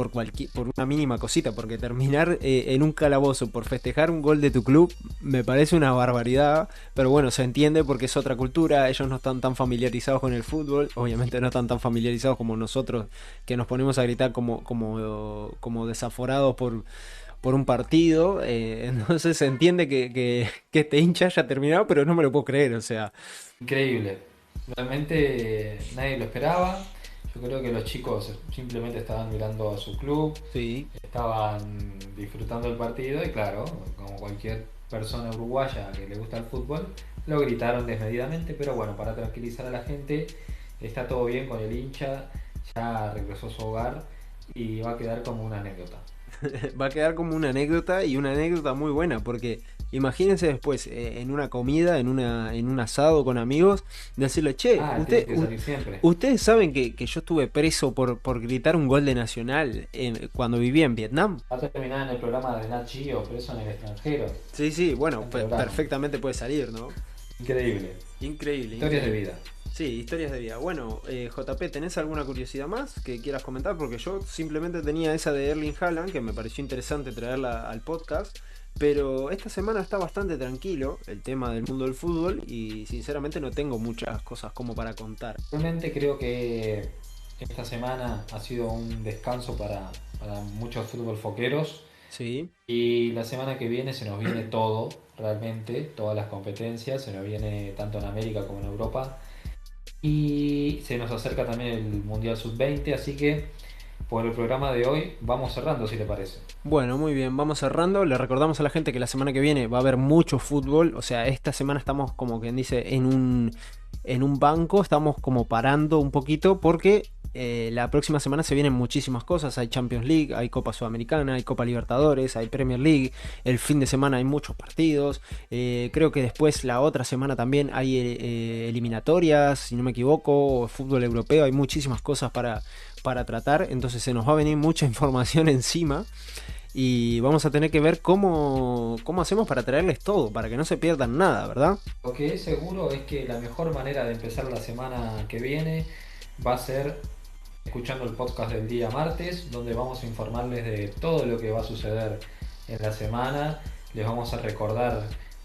una mínima cosita, porque terminar en un calabozo por festejar un gol de tu club me parece una barbaridad, pero bueno, se entiende porque es otra cultura, ellos no están tan familiarizados con el fútbol, obviamente no están tan familiarizados como nosotros, que nos ponemos a gritar como desaforados por un partido, entonces se entiende que este hincha haya terminado, pero no me lo puedo creer, o sea, Increíble, realmente nadie lo esperaba. Yo creo que los chicos simplemente estaban mirando a su club, sí. estaban disfrutando el partido y claro, como cualquier persona uruguaya que le gusta el fútbol, lo gritaron desmedidamente, pero bueno, para tranquilizar a la gente, está todo bien con el hincha, ya regresó a su hogar y va a quedar como una anécdota. Va a quedar como una anécdota, y una anécdota muy buena, porque imagínense después, en una comida, en un asado con amigos, decirle, che, Tiene que salir siempre. ustedes saben que yo estuve preso por gritar un gol de Nacional cuando vivía en Vietnam. Va a terminar en el programa de Nat Geo, preso en el extranjero. Sí, sí, bueno, El programa. perfectamente puede salir, ¿no? Increíble. Increíble. Historias de Increíble. vida. Sí, historias de vida. Bueno, JP, ¿tenés alguna curiosidad más que quieras comentar? Porque yo simplemente tenía esa de Erling Haaland, que me pareció interesante traerla al podcast. Pero esta semana está bastante tranquilo el tema del mundo del fútbol, y sinceramente no tengo muchas cosas como para contar. Realmente creo que esta semana ha sido un descanso para muchos fútbol foqueros Sí, y la semana que viene se nos viene todo, realmente, todas las competencias, se nos viene tanto en América como en Europa y se nos acerca también el Mundial Sub-20, así que por el programa de hoy vamos cerrando, si te parece. bueno, muy bien, vamos cerrando. Le recordamos a la gente que la semana que viene va a haber mucho fútbol. O sea, esta semana estamos, como quien dice, en un banco. Estamos como parando un poquito porque la próxima semana se vienen muchísimas cosas. Hay Champions League, hay Copa Sudamericana, hay Copa Libertadores, hay Premier League. El fin de semana hay muchos partidos. Creo que después la otra semana también hay eliminatorias, si no me equivoco, fútbol europeo. Hay muchísimas cosas para tratar. Entonces se nos va a venir mucha información encima. Y vamos a tener que ver cómo hacemos para traerles todo, para que no se pierdan nada, ¿verdad? Lo que es seguro es que la mejor manera de empezar la semana que viene va a ser escuchando el podcast del día martes, donde vamos a informarles de todo lo que va a suceder en la semana. Les vamos a recordar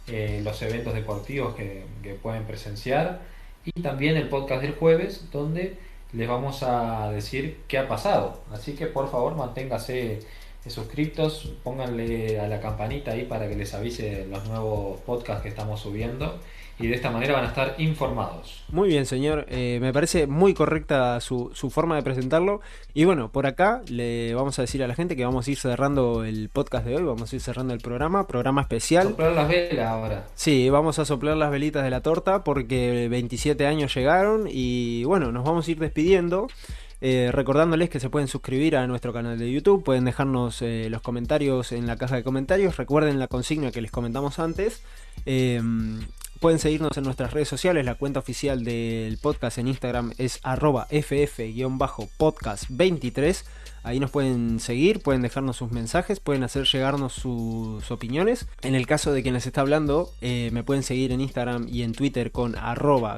los eventos deportivos que pueden presenciar, y también el podcast del jueves, donde les vamos a decir qué ha pasado. Así que por favor manténgase suscriptos, pónganle a la campanita ahí para que les avise los nuevos podcasts que estamos subiendo, y de esta manera van a estar informados. Muy bien, señor. Me parece muy correcta su forma de presentarlo. Y bueno, por acá le vamos a decir a la gente que vamos a ir cerrando el podcast de hoy, vamos a ir cerrando el programa especial. Soplar las velas ahora. Sí, vamos a soplar las velitas de la torta porque 27 años llegaron y bueno, nos vamos a ir despidiendo. Recordándoles que se pueden suscribir a nuestro canal de YouTube, pueden dejarnos los comentarios en la caja de comentarios. Recuerden la consigna que les comentamos antes. Pueden seguirnos en nuestras redes sociales. La cuenta oficial del podcast en Instagram es @ff_podcast23. Ahí nos pueden seguir, pueden dejarnos sus mensajes, pueden hacer llegarnos sus opiniones. En el caso de quien les está hablando, me pueden seguir en Instagram y en Twitter con arroba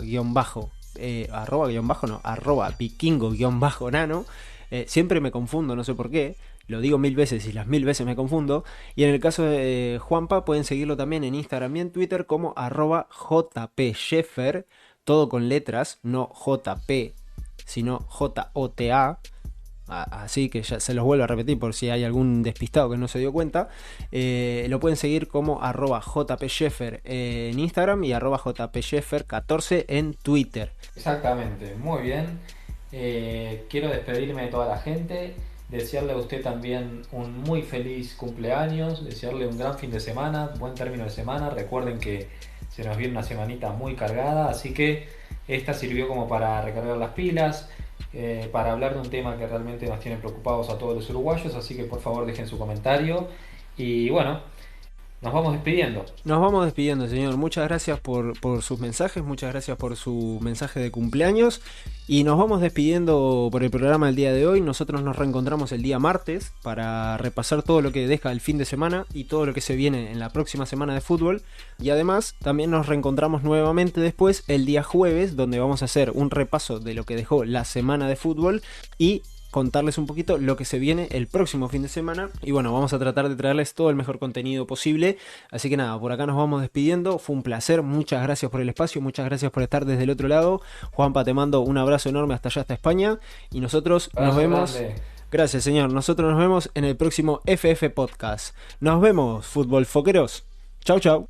vikingo_nano. Siempre me confundo, no sé por qué. Lo digo 1000 veces y las 1000 veces me confundo. Y en el caso de Juanpa, pueden seguirlo también en Instagram y en Twitter como arroba jpsheffer. Todo con letras, no JP, sino JOTA. Así que ya se los vuelvo a repetir por si hay algún despistado que no se dio cuenta. Lo pueden seguir como arroba jpsheffer en Instagram y arroba jpsheffer14 en Twitter. Exactamente, muy bien. Quiero despedirme de toda la gente, desearle a usted también un muy feliz cumpleaños, desearle un gran fin de semana, buen término de semana. Recuerden que se nos viene una semanita muy cargada, así que esta sirvió como para recargar las pilas, para hablar de un tema que realmente nos tiene preocupados a todos los uruguayos. Así que por favor dejen su comentario y bueno, nos vamos despidiendo. Nos vamos despidiendo, señor. Muchas gracias por sus mensajes, muchas gracias por su mensaje de cumpleaños. Y nos vamos despidiendo por el programa del día de hoy. Nosotros nos reencontramos el día martes para repasar todo lo que deja el fin de semana y todo lo que se viene en la próxima semana de fútbol. Y además también nos reencontramos nuevamente después el día jueves, donde vamos a hacer un repaso de lo que dejó la semana de fútbol y contarles un poquito lo que se viene el próximo fin de semana. Y bueno, vamos a tratar de traerles todo el mejor contenido posible. Así que nada, por acá nos vamos despidiendo. Fue un placer, muchas gracias por el espacio, muchas gracias por estar desde el otro lado. Juanpa, te mando un abrazo enorme hasta allá, hasta España. Y nosotros nos vemos. Grande. Gracias, señor. Nosotros nos vemos en el próximo FF Podcast. Nos vemos, fútbol foqueros. Chau, chau.